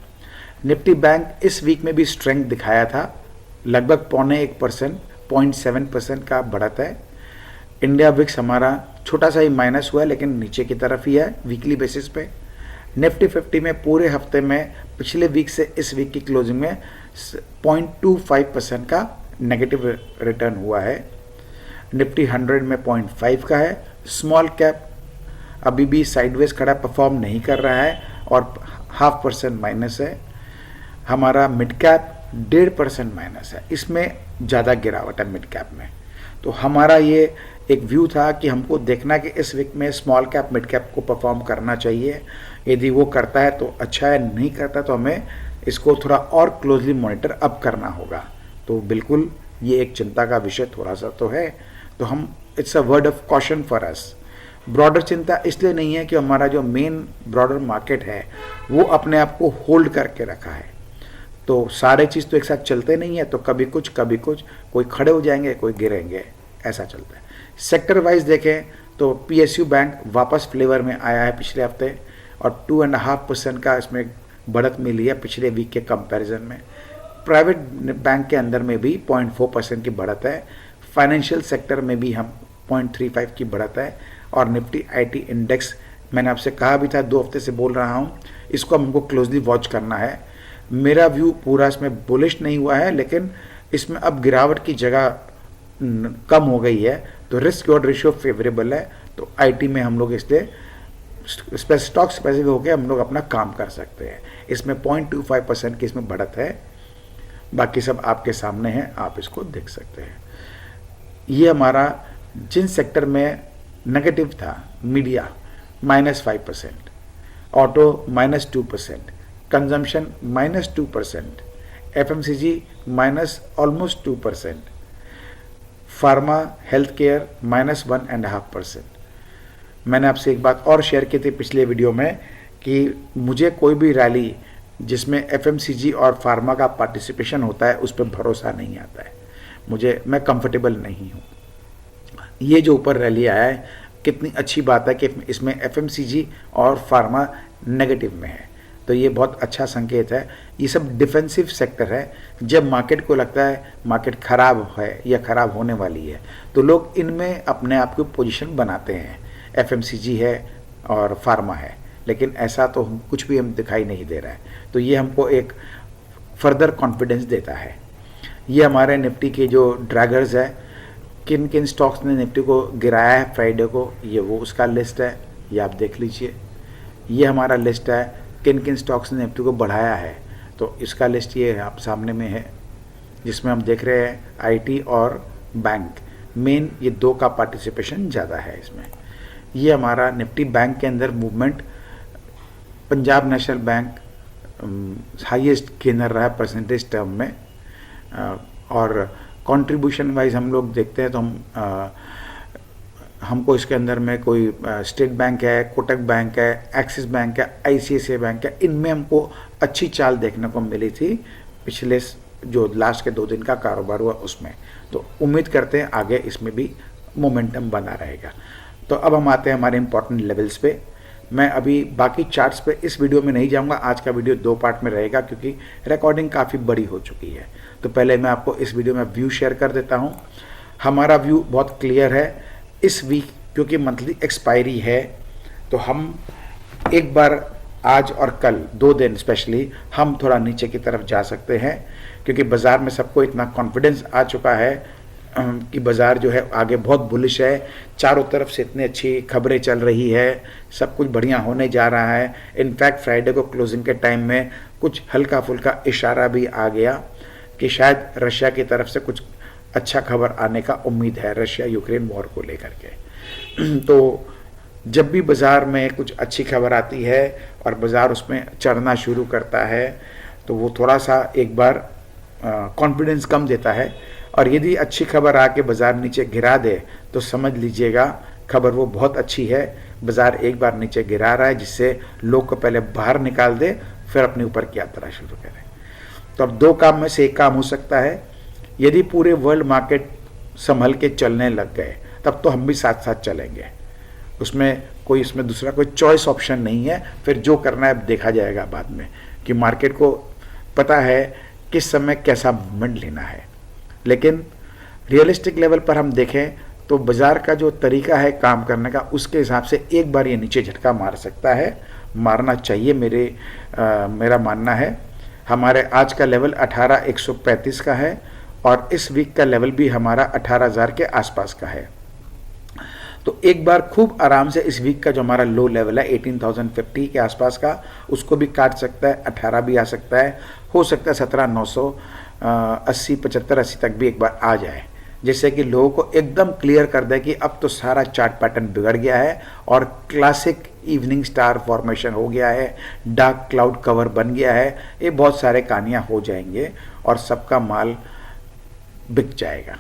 निफ्टी बैंक इस वीक में भी स्ट्रेंथ दिखाया था, लगभग 0.25%, 0.7% का बढ़त है। इंडिया विक्स हमारा छोटा सा ही माइनस हुआ है, लेकिन नीचे की तरफ ही है वीकली बेसिस पे। निफ्टी 50 में पूरे हफ्ते में पिछले वीक से इस वीक की क्लोजिंग में 0.25% का नेगेटिव रिटर्न हुआ है। निफ्टी 100 में 0.5 का है। स्मॉल कैप अभी भी साइडवेज खड़ा, परफॉर्म नहीं कर रहा है और 0.5% माइनस है। हमारा मिड कैप 1.5% माइनस है, इसमें ज़्यादा गिरावट है मिड कैप में। तो हमारा ये एक व्यू था कि हमको देखना कि इस वीक में स्मॉल कैप मिड कैप को परफॉर्म करना चाहिए। यदि वो करता है तो अच्छा है, नहीं करता तो हमें इसको थोड़ा और क्लोजली मॉनिटर अप करना होगा। तो बिल्कुल ये एक चिंता का विषय थोड़ा सा तो है। तो हम, it's a word of caution for us. Broader चिंता इसलिए नहीं है कि हमारा जो मेन ब्रॉडर मार्केट है वो अपने आप को होल्ड करके रखा है। तो सारे चीज़ तो एक साथ चलते नहीं है, तो कभी कुछ कोई खड़े हो जाएंगे, कोई गिरेंगे, ऐसा चलता है। सेक्टर वाइज देखें तो PSU बैंक वापस फ्लेवर में आया है पिछले हफ्ते, और 2.5% का इसमें बढ़त मिली है पिछले वीक के कंपैरिजन में। प्राइवेट बैंक के अंदर में भी 0.4% की बढ़त है। फाइनेंशियल सेक्टर में भी हम 0.35 की बढ़त है। और निफ्टी IT इंडेक्स, मैंने आपसे कहा भी था, 2 हफ्ते से बोल रहा हूँ, इसको हमको क्लोजली वॉच करना है। मेरा व्यू पूरा इसमें बुलिश नहीं हुआ है, लेकिन इसमें अब गिरावट की जगह कम हो गई है, तो रिस्क रिवॉर्ड रेशियो फेवरेबल है। तो IT में हम लोग इसलिए स्टॉक स्पेसिफिक होकर हम लोग अपना काम कर सकते हैं। इसमें 0.25% की इसमें बढ़त है, बाकी सब आपके सामने है, आप इसको देख सकते हैं। ये हमारा जिन सेक्टर में नेगेटिव था, media -5%, auto -2%, consumption -2%, FMCG almost 2%, pharma health care -1.5%। मैंने आपसे एक बात और शेयर की थी पिछले वीडियो में कि मुझे कोई भी रैली जिसमें FMCG और फार्मा का पार्टिसिपेशन होता है उस पर भरोसा नहीं आता है। मैं कंफर्टेबल नहीं हूँ। ये जो ऊपर रैली आया है, कितनी अच्छी बात है कि इसमें FMCG और फार्मा नेगेटिव में है, तो ये बहुत अच्छा संकेत है। ये सब डिफेंसिव सेक्टर है। जब मार्केट को लगता है मार्केट ख़राब है या ख़राब होने वाली है, तो लोग इनमें अपने आप की पोजीशन बनाते हैं। FMCG है और फार्मा है, लेकिन ऐसा तो कुछ भी हम दिखाई नहीं दे रहा है, तो ये हमको एक फर्दर कॉन्फिडेंस देता है। ये हमारे निफ्टी के जो ड्रैगर्स है, किन किन स्टॉक्स ने निफ्टी को गिराया है फ्राइडे को, ये वो उसका लिस्ट है, ये आप देख लीजिए। ये हमारा लिस्ट है किन किन स्टॉक्स ने निफ्टी को बढ़ाया है, तो इसका लिस्ट ये आप सामने में है, जिसमें हम देख रहे हैं IT और बैंक, मेन ये 2 का पार्टिसिपेशन ज़्यादा है इसमें। ये हमारा निफ्टी बैंक के अंदर movement, Punjab national bank highest gainer रहा है परसेंटेज टर्म में, और कंट्रीब्यूशन वाइज हम लोग देखते हैं तो हमको इसके अंदर में कोई स्टेट बैंक है, कोटक बैंक है, एक्सिस बैंक है, ICICI बैंक है, इनमें हमको अच्छी चाल देखने को मिली थी पिछले जो लास्ट के 2 दिन का कारोबार हुआ उसमें। तो उम्मीद करते हैं आगे इसमें भी मोमेंटम बना रहेगा। तो अब हम आते हैं हमारे इंपॉर्टेंट लेवल्स पे। मैं अभी बाकी चार्ट्स पे इस वीडियो में नहीं जाऊंगा, आज का वीडियो 2 पार्ट में रहेगा क्योंकि रिकॉर्डिंग काफ़ी बड़ी हो चुकी है। तो पहले मैं आपको इस वीडियो में व्यू शेयर कर देता हूँ। हमारा व्यू बहुत क्लियर है। इस वीक क्योंकि मंथली एक्सपायरी है, तो हम एक बार आज और कल 2 दिन स्पेशली हम थोड़ा नीचे की तरफ जा सकते हैं, क्योंकि बाज़ार में सबको इतना कॉन्फिडेंस आ चुका है कि बाज़ार जो है आगे बहुत बुलिश है। चारों तरफ से इतनी अच्छी खबरें चल रही है, सब कुछ बढ़िया होने जा रहा है। इनफैक्ट फ्राइडे को क्लोजिंग के टाइम में कुछ हल्का फुल्का इशारा भी आ गया कि शायद रशिया की तरफ से कुछ अच्छा खबर आने का उम्मीद है, रशिया यूक्रेन वॉर को लेकर के। तो जब भी बाज़ार में कुछ अच्छी खबर आती है और बाज़ार उसमें चढ़ना शुरू करता है, तो वो थोड़ा सा एक बार कॉन्फिडेंस कम देता है, और यदि अच्छी खबर आके बाज़ार नीचे गिरा दे तो समझ लीजिएगा खबर वो बहुत अच्छी है। बाज़ार एक बार नीचे गिरा रहा है, जिससे लोग को पहले बाहर निकाल दे, फिर अपने ऊपर की यात्रा शुरू करें। तो अब 2 काम में से एक काम हो सकता है। यदि पूरे वर्ल्ड मार्केट संभल के चलने लग गए, तब तो हम भी साथ साथ चलेंगे, इसमें दूसरा कोई चॉइस ऑप्शन नहीं है। फिर जो करना है देखा जाएगा बाद में, कि मार्केट को पता है किस समय कैसा मूवमेंट लेना है। लेकिन रियलिस्टिक लेवल पर हम देखें तो बाज़ार का जो तरीका है काम करने का, उसके हिसाब से एक बार ये नीचे झटका मार सकता है, मारना चाहिए मेरा मानना है। हमारे आज का लेवल 18,135 का है, और इस वीक का लेवल भी हमारा 18,000 के आसपास का है। तो एक बार खूब आराम से इस वीक का जो हमारा लो लेवल है 18,050 के आसपास का, उसको भी काट सकता है, 18 भी आ सकता है, हो सकता है 17,980 75 80 तक भी एक बार आ जाए, जिससे कि लोगों को एकदम क्लियर कर दे कि अब तो सारा चार्ट पैटर्न बिगड़ गया है और क्लासिक इवनिंग स्टार फॉर्मेशन हो गया है, डार्क क्लाउड कवर बन गया है। ये बहुत सारे कहानियाँ हो जाएंगे और सबका माल बिक जाएगा।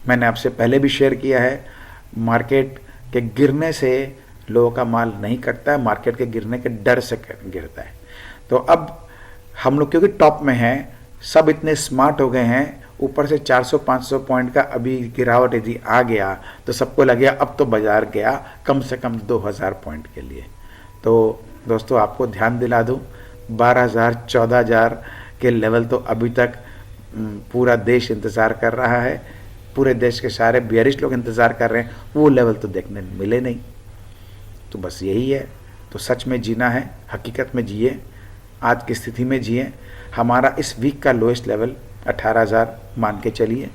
मैंने आपसे पहले भी शेयर किया है, मार्केट कि गिरने से लोगों का माल नहीं कटता है, मार्केट के गिरने के डर से गिरता है। तो अब हम लोग क्योंकि टॉप में हैं, सब इतने स्मार्ट हो गए हैं, ऊपर से 400-500 पॉइंट का अभी गिरावट यदि आ गया तो सबको लगे अब तो बाजार गया कम से कम 2000 पॉइंट के लिए। तो दोस्तों आपको ध्यान दिला दूं, 12,000 14,000 के लेवल तो अभी तक पूरा देश इंतज़ार कर रहा है, पूरे देश के सारे बियरिश लोग इंतज़ार कर रहे हैं, वो लेवल तो देखने मिले नहीं। तो बस यही है, तो सच में जीना है, हकीकत में जिए, आज की स्थिति में जिए। हमारा इस वीक का लोएस्ट लेवल 18,000 मान के चलिए।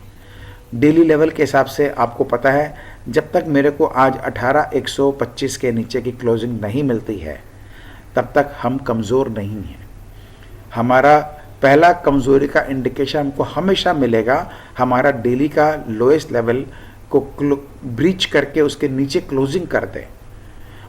डेली लेवल के हिसाब से आपको पता है, जब तक मेरे को आज 18,125 के नीचे की क्लोजिंग नहीं मिलती है तब तक हम कमज़ोर नहीं हैं। हमारा पहला कमज़ोरी का इंडिकेशन हमको हमेशा मिलेगा, हमारा डेली का लोएस्ट लेवल को ब्रीच करके उसके नीचे क्लोजिंग कर दे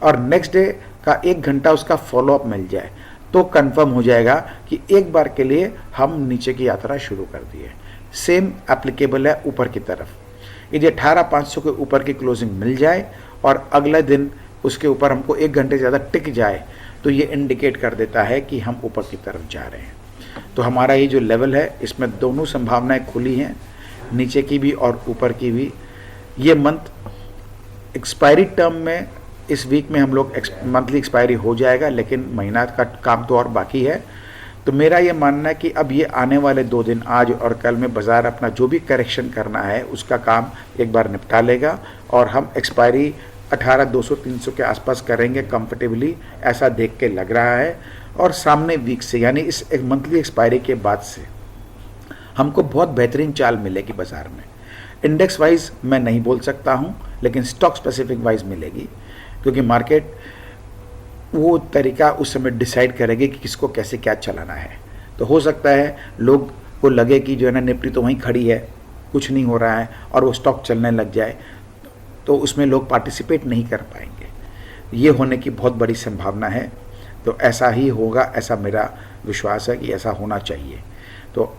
और नेक्स्ट डे का 1 घंटा उसका फॉलोअप मिल जाए, तो कंफर्म हो जाएगा कि एक बार के लिए हम नीचे की यात्रा शुरू कर दिए। सेम एप्लीकेबल है ऊपर की तरफ। यदि 18,500 के ऊपर की क्लोजिंग मिल जाए और अगले दिन उसके ऊपर हमको 1 घंटे ज़्यादा टिक जाए तो ये इंडिकेट कर देता है कि हम ऊपर की तरफ जा रहे हैं। तो हमारा ये जो लेवल है इसमें दोनों संभावनाएं खुली हैं, नीचे की भी और ऊपर की भी। ये मंथ एक्सपायरी टर्म में इस वीक में हम लोग मंथली एक्सपायरी हो जाएगा, लेकिन महीना का काम तो और बाकी है। तो मेरा ये मानना है कि अब ये आने वाले 2 दिन, आज और कल में बाज़ार अपना जो भी करेक्शन करना है उसका काम एक बार निपटा लेगा और हम एक्सपायरी 18,200-300 के आसपास करेंगे कंफर्टेबली, ऐसा देख के लग रहा है। और सामने वीक से यानी इस एक मंथली एक्सपायरी के बाद से हमको बहुत बेहतरीन चाल मिलेगी बाज़ार में। इंडेक्स वाइज मैं नहीं बोल सकता हूँ, लेकिन स्टॉक स्पेसिफिक वाइज मिलेगी, क्योंकि मार्केट वो तरीका उस समय डिसाइड करेगी कि किसको कैसे क्या चलाना है। तो हो सकता है लोग को लगे कि जो है ना निफ्टी तो वहीं खड़ी है, कुछ नहीं हो रहा है, और वो स्टॉक चलने लग जाए, तो उसमें लोग पार्टिसिपेट नहीं कर पाएंगे। ये होने की बहुत बड़ी संभावना है। तो ऐसा ही होगा, ऐसा मेरा विश्वास है कि ऐसा होना चाहिए। तो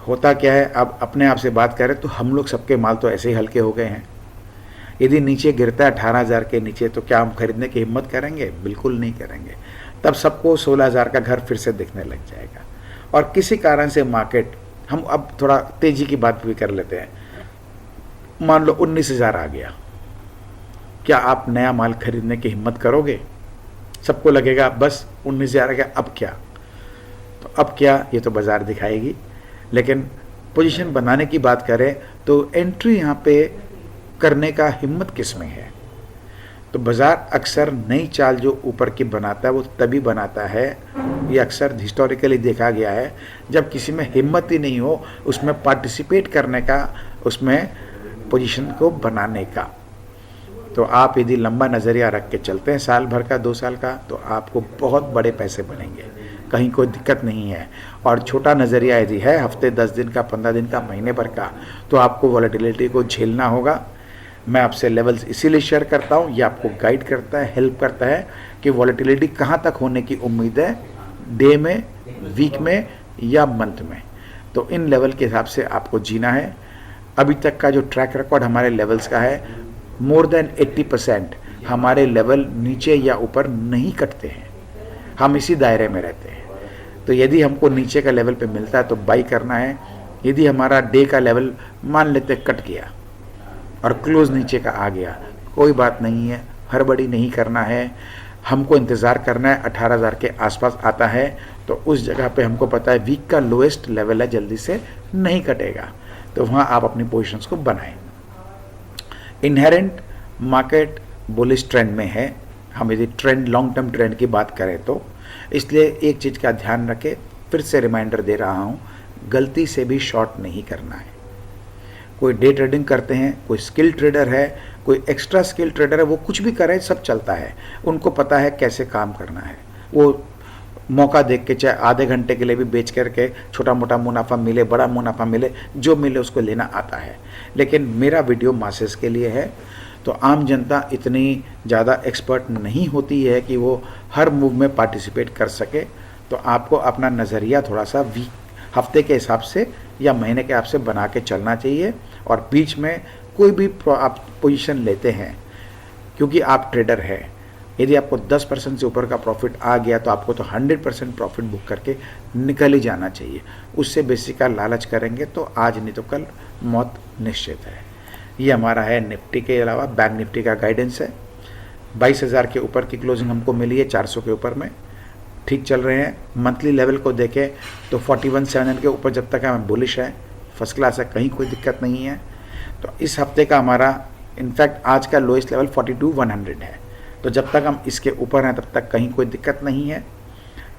होता क्या है, अब अपने आप से बात करें तो हम लोग सबके माल तो ऐसे ही हल्के हो गए हैं। यदि नीचे गिरता है 18,000 के नीचे तो क्या हम खरीदने की हिम्मत करेंगे? बिल्कुल नहीं करेंगे। तब सबको 16,000 का घर फिर से दिखने लग जाएगा। और किसी कारण से मार्केट, हम अब थोड़ा तेज़ी की बात भी कर लेते हैं, मान लो 19,000 आ गया, क्या आप नया माल खरीदने की हिम्मत करोगे? सबको लगेगा बस 19,000 आ गया, अब क्या? तो अब क्या, ये तो बाज़ार दिखाएगी। लेकिन पोजीशन बनाने की बात करें तो एंट्री यहाँ पे करने का हिम्मत किस में है? तो बाज़ार अक्सर नई चाल जो ऊपर की बनाता है वो तभी बनाता है, ये अक्सर हिस्टोरिकली देखा गया है, जब किसी में हिम्मत ही नहीं हो उसमें पार्टिसिपेट करने का, उसमें पोजीशन को बनाने का। तो आप यदि लंबा नज़रिया रख के चलते हैं, साल भर का, 2 साल का, तो आपको बहुत बड़े पैसे बनेंगे, कहीं कोई दिक्कत नहीं है। और छोटा नज़रिया यदि है, हफ्ते 10 दिन का, 15 दिन का, महीने भर का, तो आपको वॉलेटिलिटी को झेलना होगा। मैं आपसे लेवल्स इसीलिए शेयर करता हूँ, ये आपको गाइड करता है, हेल्प करता है कि वॉलेटिलिटी कहाँ तक होने की उम्मीद है, डे में, वीक में या मंथ में। तो इन लेवल के हिसाब से आपको जीना है। अभी तक का जो ट्रैक रिकॉर्ड हमारे लेवल्स का है, मोर देन 80% हमारे लेवल नीचे या ऊपर नहीं कटते हैं, हम इसी दायरे में रहते हैं। तो यदि हमको नीचे का लेवल पे मिलता है तो बाई करना है। यदि हमारा डे का लेवल मान लेते कट गया और क्लोज नीचे का आ गया, कोई बात नहीं है, हड़बड़ी नहीं करना है, हमको इंतज़ार करना है। 18,000 के आसपास आता है तो उस जगह पे हमको पता है वीक का लोएस्ट लेवल है, जल्दी से नहीं कटेगा, तो वहाँ आप अपनी पोजीशंस को बनाएं। इनहेरेंट मार्केट बुलिश ट्रेंड में है, हम यदि ट्रेंड, लॉन्ग टर्म ट्रेंड की बात करें तो, इसलिए एक चीज़ का ध्यान रखें, फिर से रिमाइंडर दे रहा हूँ, गलती से भी शॉर्ट नहीं करना है। कोई डे ट्रेडिंग करते हैं, कोई स्किल ट्रेडर है, कोई एक्स्ट्रा स्किल ट्रेडर है, वो कुछ भी करे, सब चलता है, उनको पता है कैसे काम करना है। वो मौका देख के चाहे आधे घंटे के लिए भी बेच करके छोटा मोटा मुनाफा मिले, बड़ा मुनाफा मिले, जो मिले उसको लेना आता है। लेकिन मेरा वीडियो मासेस के लिए है, तो आम जनता इतनी ज़्यादा एक्सपर्ट नहीं होती है कि वो हर मूव में पार्टिसिपेट कर सके। तो आपको अपना नज़रिया थोड़ा सा वीक, हफ्ते के हिसाब से या महीने के हिसाब से बना के चलना चाहिए। और बीच में कोई भी आप पोजीशन लेते हैं, क्योंकि आप ट्रेडर है। यदि आपको 10% से ऊपर का प्रॉफिट आ गया तो आपको तो 100% प्रॉफिट बुक करके निकल ही जाना चाहिए। उससे बेसी का लालच करेंगे तो आज नहीं तो कल मौत निश्चित है। ये हमारा है निफ्टी के अलावा बैंक निफ्टी का गाइडेंस है। 22,000 के ऊपर की क्लोजिंग हमको मिली है, 400 के ऊपर में ठीक चल रहे हैं। मंथली लेवल को देखें तो 41,700 के ऊपर जब तक हमें बुलिश है, फर्स्ट क्लास है, कहीं कोई दिक्कत नहीं है। तो इस हफ्ते का हमारा इनफैक्ट आज का लोएस्ट लेवल 42,100 है। तो जब तक हम इसके ऊपर हैं तब तक कहीं कोई दिक्कत नहीं है।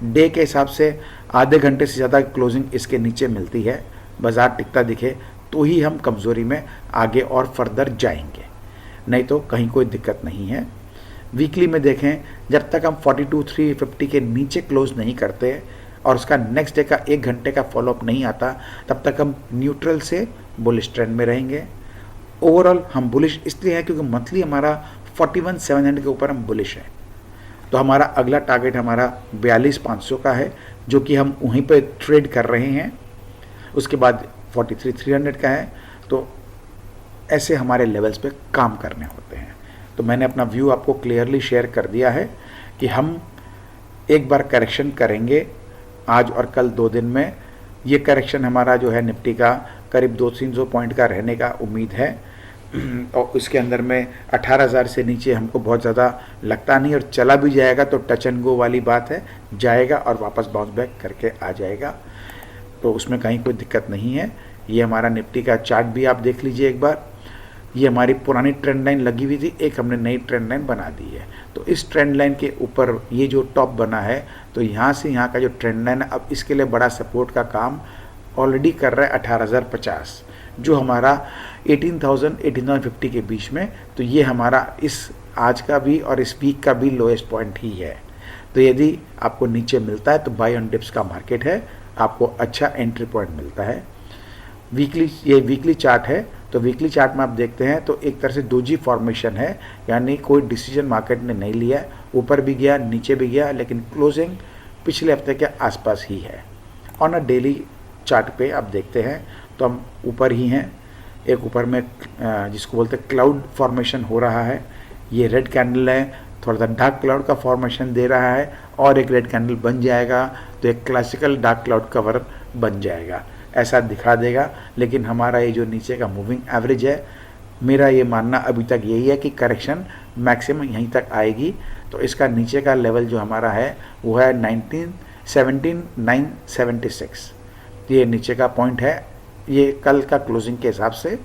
डे के हिसाब से आधे घंटे से ज़्यादा क्लोजिंग इसके नीचे मिलती है, बाज़ार टिकता दिखे तो ही हम कमज़ोरी में आगे और फर्दर जाएंगे, नहीं तो कहीं कोई दिक्कत नहीं है। वीकली में देखें, जब तक हम 42,350 के नीचे क्लोज नहीं करते और उसका नेक्स्ट डे का 1 घंटे का फॉलोअप नहीं आता, तब तक हम न्यूट्रल से बुलिश ट्रेंड में रहेंगे। ओवरऑल हम बुलिश इसलिए हैं क्योंकि मंथली हमारा 41,700 के ऊपर हम बुलिश है। तो हमारा अगला टारगेट हमारा 42,500 का है, जो कि हम वहीं पे ट्रेड कर रहे हैं। उसके बाद 43,300 का है। तो ऐसे हमारे लेवल्स पे काम करने होते हैं। तो मैंने अपना व्यू आपको क्लियरली शेयर कर दिया है कि हम एक बार करेक्शन करेंगे आज और कल 2 दिन में। ये करेक्शन हमारा जो है निफ्टी का करीब 200-300 पॉइंट का रहने का उम्मीद है और उसके अंदर में 18,000 से नीचे हमको बहुत ज़्यादा लगता नहीं, और चला भी जाएगा तो टच एंड गो वाली बात है, जाएगा और वापस बाउंस बैक करके आ जाएगा। तो उसमें कहीं कोई दिक्कत नहीं है। ये हमारा निफ्टी का चार्ट भी आप देख लीजिए एक बार। ये हमारी पुरानी ट्रेंड लाइन लगी हुई थी, एक हमने नई ट्रेंड लाइन बना दी है। तो इस ट्रेंड लाइन के ऊपर ये जो टॉप बना है, तो यहाँ से यहाँ का जो ट्रेंड लाइन है, अब इसके लिए बड़ा सपोर्ट का काम ऑलरेडी कर रहा है 18,050, जो हमारा 18,000-18,050 के बीच में। तो ये हमारा इस आज का भी और इस वीक का भी लोएस्ट पॉइंट ही है। तो यदि आपको नीचे मिलता है तो बाय ऑन डिप्स का मार्केट है, आपको अच्छा एंट्री पॉइंट मिलता है। ये वीकली चार्ट है। तो वीकली चार्ट में आप देखते हैं तो एक तरह से दोजी फॉर्मेशन है, यानी कोई डिसीजन मार्केट ने नहीं लिया, ऊपर भी गया नीचे भी गया, लेकिन क्लोजिंग पिछले हफ्ते के आसपास ही है। ऑन अ डेली चार्ट पे आप देखते हैं तो हम ऊपर ही हैं। एक ऊपर में जिसको बोलते हैं क्लाउड फॉर्मेशन हो रहा है, ये रेड कैंडल है, थोड़ा सा डार्क क्लाउड का फॉर्मेशन दे रहा है, और एक रेड कैंडल बन जाएगा तो एक क्लासिकल डार्क क्लाउड कवर बन जाएगा, ऐसा दिखा देगा। लेकिन हमारा ये जो नीचे का मूविंग एवरेज है, मेरा ये मानना अभी तक यही है कि करेक्शन मैक्सिमम यहीं तक आएगी। तो इसका नीचे का लेवल जो हमारा है वो है 17,976, ये नीचे का पॉइंट है, ये कल का क्लोजिंग के हिसाब से।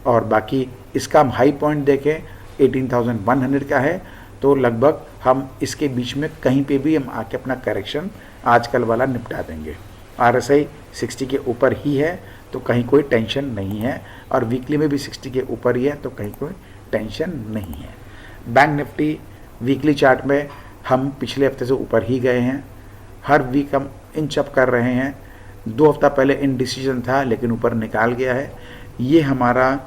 और बाकी इसका हम हाई पॉइंट देखें 18,100 का है। तो लगभग हम इसके बीच में कहीं पे भी हम आके अपना करेक्शन आजकल वाला निपटा देंगे। RSI 60 के ऊपर ही है तो कहीं कोई टेंशन नहीं है, और वीकली में भी 60 के ऊपर ही है तो कहीं कोई टेंशन नहीं है। बैंक निफ्टी वीकली चार्ट में हम पिछले हफ्ते से ऊपर ही गए हैं, हर वीक हम इंच अप कर रहे हैं। 2 हफ्ता पहले इनडिसीजन था लेकिन ऊपर निकाल गया है। ये हमारा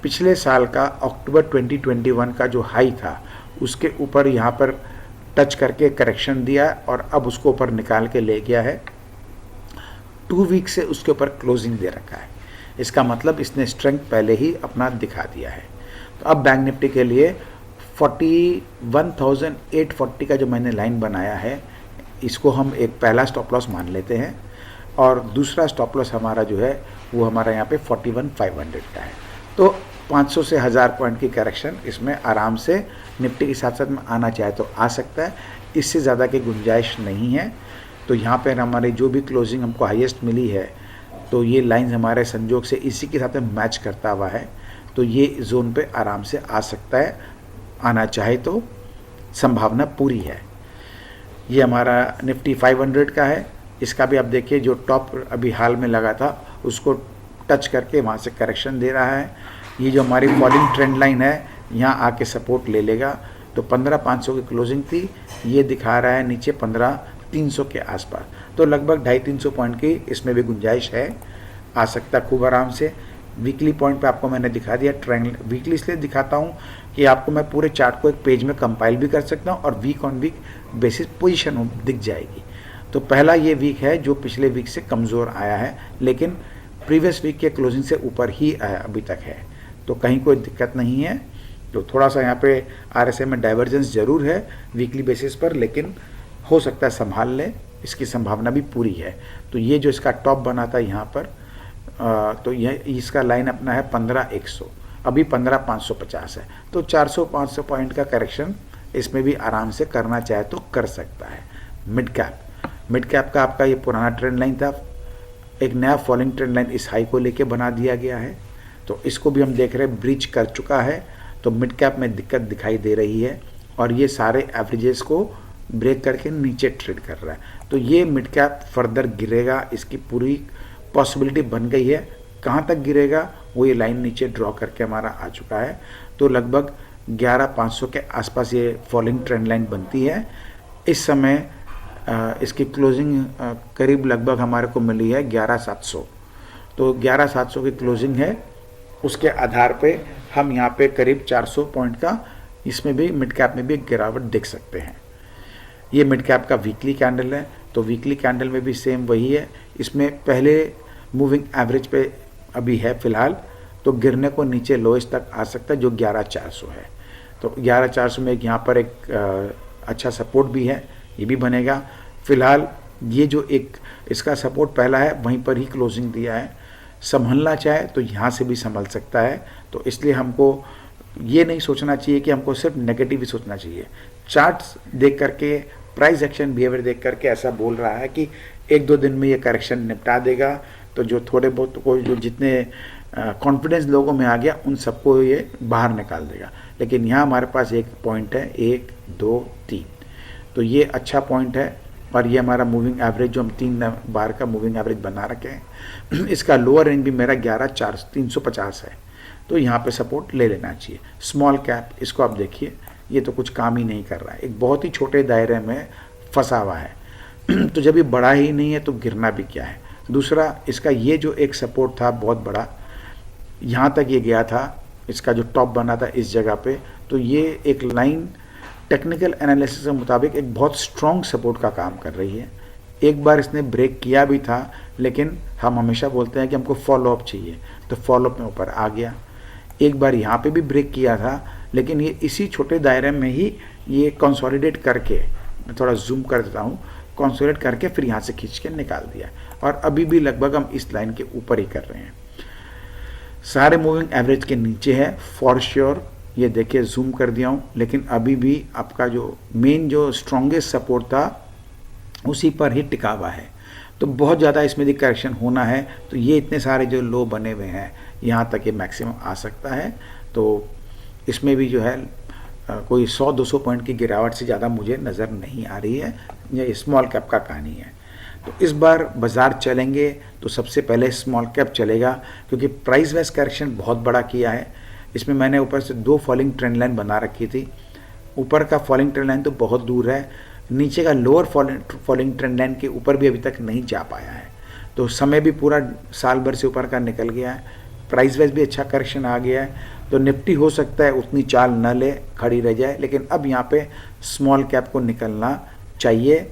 पिछले साल का अक्टूबर 2021 का जो हाई था उसके ऊपर यहाँ पर टच करके करेक्शन दिया और अब उसको ऊपर निकाल के ले गया है। 2 वीक से उसके ऊपर क्लोजिंग दे रखा है, इसका मतलब इसने स्ट्रेंथ पहले ही अपना दिखा दिया है। तो अब बैंक निफ्टी के लिए 41,840 का जो मैंने लाइन बनाया है, इसको हम एक पहला स्टॉप लॉस मान लेते हैं, और दूसरा स्टॉप लॉस हमारा जो है वो हमारा यहाँ पे 41,500 का है। तो 500 से 1000 पॉइंट की करेक्शन इसमें आराम से निफ्टी के साथ साथ में आना चाहे तो आ सकता है, इससे ज़्यादा की गुंजाइश नहीं है। तो यहाँ पर हमारी जो भी क्लोजिंग हमको हाईएस्ट मिली है, तो ये लाइन हमारे संजोग से इसी के साथ में मैच करता हुआ है, तो ये जोन पे आराम से आ सकता है, आना चाहे तो संभावना पूरी है। ये हमारा निफ्टी 500 का है, इसका भी आप देखिए जो टॉप अभी हाल में लगा था उसको टच करके वहाँ से करेक्शन दे रहा है। ये जो हमारी फॉलिंग ट्रेंड लाइन है यहाँ आके सपोर्ट ले लेगा। तो 15,500 की क्लोजिंग थी, ये दिखा रहा है नीचे 15,300 के आसपास, तो लगभग 250-300 पॉइंट की इसमें भी गुंजाइश है, आ सकता खूब आराम से। वीकली पॉइंट पे आपको मैंने दिखा दिया ट्रेंड। वीकली इसलिए दिखाता हूँ कि आपको मैं पूरे चार्ट को एक पेज में कंपाइल भी कर सकता हूँ और week on week basis position दिख जाएगी। तो पहला ये वीक है जो पिछले वीक से कमज़ोर आया है, लेकिन प्रीवियस वीक के क्लोजिंग से ऊपर ही आया अभी तक है, तो कहीं कोई दिक्कत नहीं है। तो थोड़ा सा यहाँ पे RSI में डाइवर्जेंस जरूर है वीकली बेसिस पर, लेकिन हो सकता है संभाल ले, इसकी संभावना भी पूरी है। तो ये जो इसका टॉप बना था यहाँ पर, तो यह इसका लाइन अपना है 15,100, अभी 15,550 है। तो 400-500 पॉइंट का करेक्शन इसमें भी आराम से करना चाहे तो कर सकता है। मिड कैप का आपका ये पुराना ट्रेंड लाइन था, एक नया फॉलिंग ट्रेंड लाइन इस हाई को लेके बना दिया गया है, तो इसको भी हम देख रहे हैं ब्रीच कर चुका है। तो मिड कैप में दिक्कत दिखाई दे रही है और ये सारे एवरेजेस को ब्रेक करके नीचे ट्रेड कर रहा है। तो ये मिड कैप फर्दर गिरेगा, इसकी पूरी पॉसिबिलिटी बन गई है। कहाँ तक गिरेगा वो ये लाइन नीचे ड्रॉ करके हमारा आ चुका है। तो लगभग 11,500 के आसपास ये फॉलिंग ट्रेंड लाइन बनती है। इस समय इसकी क्लोजिंग करीब लगभग हमारे को मिली है 11,700। तो 11,700 की क्लोजिंग है, उसके आधार पे हम यहाँ पे करीब 400 पॉइंट का इसमें भी मिड कैप में भी गिरावट देख सकते हैं। ये मिड कैप का वीकली कैंडल है, तो वीकली कैंडल में भी सेम वही है। इसमें पहले मूविंग एवरेज पे अभी है फिलहाल, तो गिरने को नीचे लोएस्ट तक आ सकता है जो 11,400 है। तो 11,400 में यहाँ पर एक अच्छा सपोर्ट भी है, ये भी बनेगा। फिलहाल ये जो एक इसका सपोर्ट पहला है वहीं पर ही क्लोजिंग दिया है, संभलना चाहे तो यहाँ से भी संभल सकता है। तो इसलिए हमको ये नहीं सोचना चाहिए कि हमको सिर्फ नेगेटिव ही सोचना चाहिए। चार्ट्स देख करके, प्राइस एक्शन बिहेवियर देख करके ऐसा बोल रहा है कि 1-2 दिन में ये करेक्शन निपटा देगा। तो जो थोड़े बहुत को जो जितने कॉन्फिडेंस लोगों में आ गया उन सबको ये बाहर निकाल देगा। लेकिन यहाँ हमारे पास एक पॉइंट है 1, 2, 3, तो ये अच्छा पॉइंट है। और ये हमारा मूविंग एवरेज जो हम 3 बार का मूविंग एवरेज बना रखे हैं, इसका लोअर रेंज भी मेरा 11,350 है। तो यहाँ पे सपोर्ट ले लेना चाहिए। स्मॉल कैप, इसको आप देखिए, ये तो कुछ काम ही नहीं कर रहा है, एक बहुत ही छोटे दायरे में फंसा हुआ है। तो जब ये बड़ा ही नहीं है तो गिरना भी क्या है। दूसरा, इसका ये जो एक सपोर्ट था बहुत बड़ा, यहाँ तक ये गया था, इसका जो टॉप बना था इस जगह पे, तो ये एक लाइन टेक्निकल एनालिसिस के मुताबिक एक बहुत स्ट्रॉन्ग सपोर्ट का काम कर रही है। एक बार इसने ब्रेक किया भी था, लेकिन हम हमेशा बोलते हैं कि हमको फॉलोअप चाहिए, तो फॉलोअप में ऊपर आ गया। एक बार यहाँ पे भी ब्रेक किया था, लेकिन ये इसी छोटे दायरे में ही ये कंसोलिडेट करके, मैं थोड़ा जूम कर देता हूँ, कंसोलिडेट करके फिर यहाँ से खींच के निकाल दिया। और अभी भी लगभग हम इस लाइन के ऊपर ही कर रहे हैं, सारे मूविंग एवरेज के नीचे है फॉर श्योर। ये देखिए जूम कर दिया हूँ, लेकिन अभी भी आपका जो मेन जो स्ट्रॉन्गेस्ट सपोर्ट था उसी पर ही टिका हुआ है। तो बहुत ज़्यादा इसमें भी करेक्शन होना है, तो ये इतने सारे जो लो बने हुए हैं यहाँ तक ये मैक्सिमम आ सकता है। तो इसमें भी जो है कोई 100-200 पॉइंट की गिरावट से ज़्यादा मुझे नज़र नहीं आ रही है। ये स्मॉल कैप का कहानी है। तो इस बार बाज़ार चलेंगे तो सबसे पहले स्मॉल कैप चलेगा, क्योंकि प्राइस वाइज करेक्शन बहुत बड़ा किया है। इसमें मैंने ऊपर से 2 फॉलिंग ट्रेंड लाइन बना रखी थी। ऊपर का फॉलिंग ट्रेंड लाइन तो बहुत दूर है, नीचे का लोअर फॉलिंग ट्रेंड लाइन के ऊपर भी अभी तक नहीं जा पाया है। तो समय भी पूरा साल भर से ऊपर का निकल गया है, प्राइस वाइज भी अच्छा करेक्शन आ गया है। तो निफ्टी हो सकता है उतनी चाल न ले, खड़ी रह जाए, लेकिन अब यहाँ पे स्मॉल कैप को निकलना चाहिए,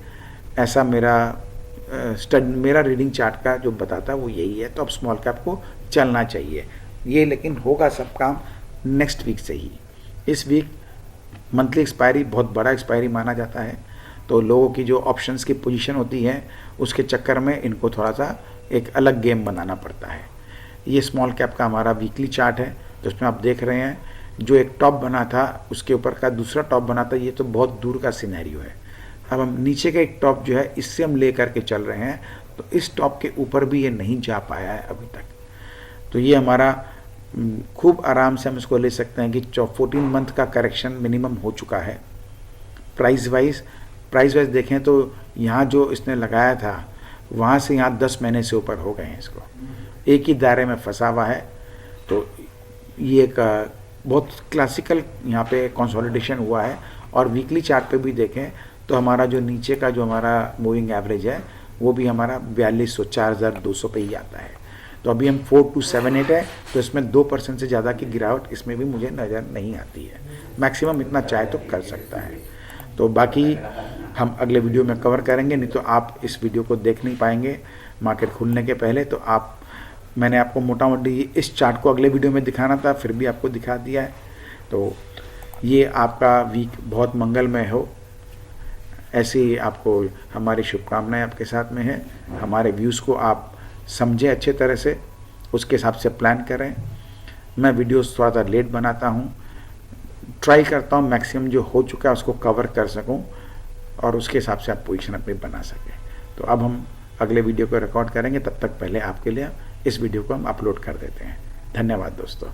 ऐसा मेरा रीडिंग चार्ट का जो बताता है वो यही है। तो अब स्मॉल कैप को चलना चाहिए ये, लेकिन होगा सब काम नेक्स्ट वीक से ही। इस वीक मंथली एक्सपायरी बहुत बड़ा एक्सपायरी माना जाता है, तो लोगों की जो ऑप्शंस की पोजीशन होती है उसके चक्कर में इनको थोड़ा सा एक अलग गेम बनाना पड़ता है। ये स्मॉल कैप का हमारा वीकली चार्ट है, तो उसमें आप देख रहे हैं जो एक टॉप बना था उसके ऊपर का दूसरा टॉप बना था, ये तो बहुत दूर का सिनेरियो है। अब हम नीचे का एक टॉप जो है इससे हम ले करके चल रहे हैं, तो इस टॉप के ऊपर भी ये नहीं जा पाया है अभी तक। तो ये हमारा खूब आराम से हम इसको ले सकते हैं कि 14 मंथ का करेक्शन मिनिमम हो चुका है। प्राइस वाइज देखें तो यहाँ जो इसने लगाया था वहाँ से यहाँ 10 महीने से ऊपर हो गए हैं, इसको एक ही दायरे में फंसा हुआ है। तो ये एक बहुत क्लासिकल यहाँ पे कंसोलिडेशन हुआ है। और वीकली चार्ट पे भी देखें तो हमारा जो नीचे का जो हमारा मूविंग एवरेज है वो भी हमारा 4200 4200 पे ही आता है। तो अभी हम 4278 है, तो इसमें 2% से ज़्यादा की गिरावट इसमें भी मुझे नज़र नहीं आती है। मैक्सिमम इतना चाहे तो कर सकता है। तो बाकी हम अगले वीडियो में कवर करेंगे, नहीं तो आप इस वीडियो को देख नहीं पाएंगे मार्केट खुलने के पहले। तो मैंने आपको मोटा मोटी इस चार्ट को अगले वीडियो में दिखाना था, फिर भी आपको दिखा दिया है। तो ये आपका वीक बहुत मंगलमय हो, ऐसी आपको हमारी शुभकामनाएं आपके साथ में है। हमारे व्यूज़ को आप समझें अच्छे तरह से, उसके हिसाब से प्लान करें। मैं वीडियोस थोड़ा सा लेट बनाता हूँ, ट्राई करता हूँ मैक्सिमम जो हो चुका है उसको कवर कर सकूँ और उसके हिसाब से आप पोजीशन अपनी बना सकें। तो अब हम अगले वीडियो को रिकॉर्ड करेंगे, तब तक पहले आपके लिए इस वीडियो को हम अपलोड कर देते हैं। धन्यवाद दोस्तों।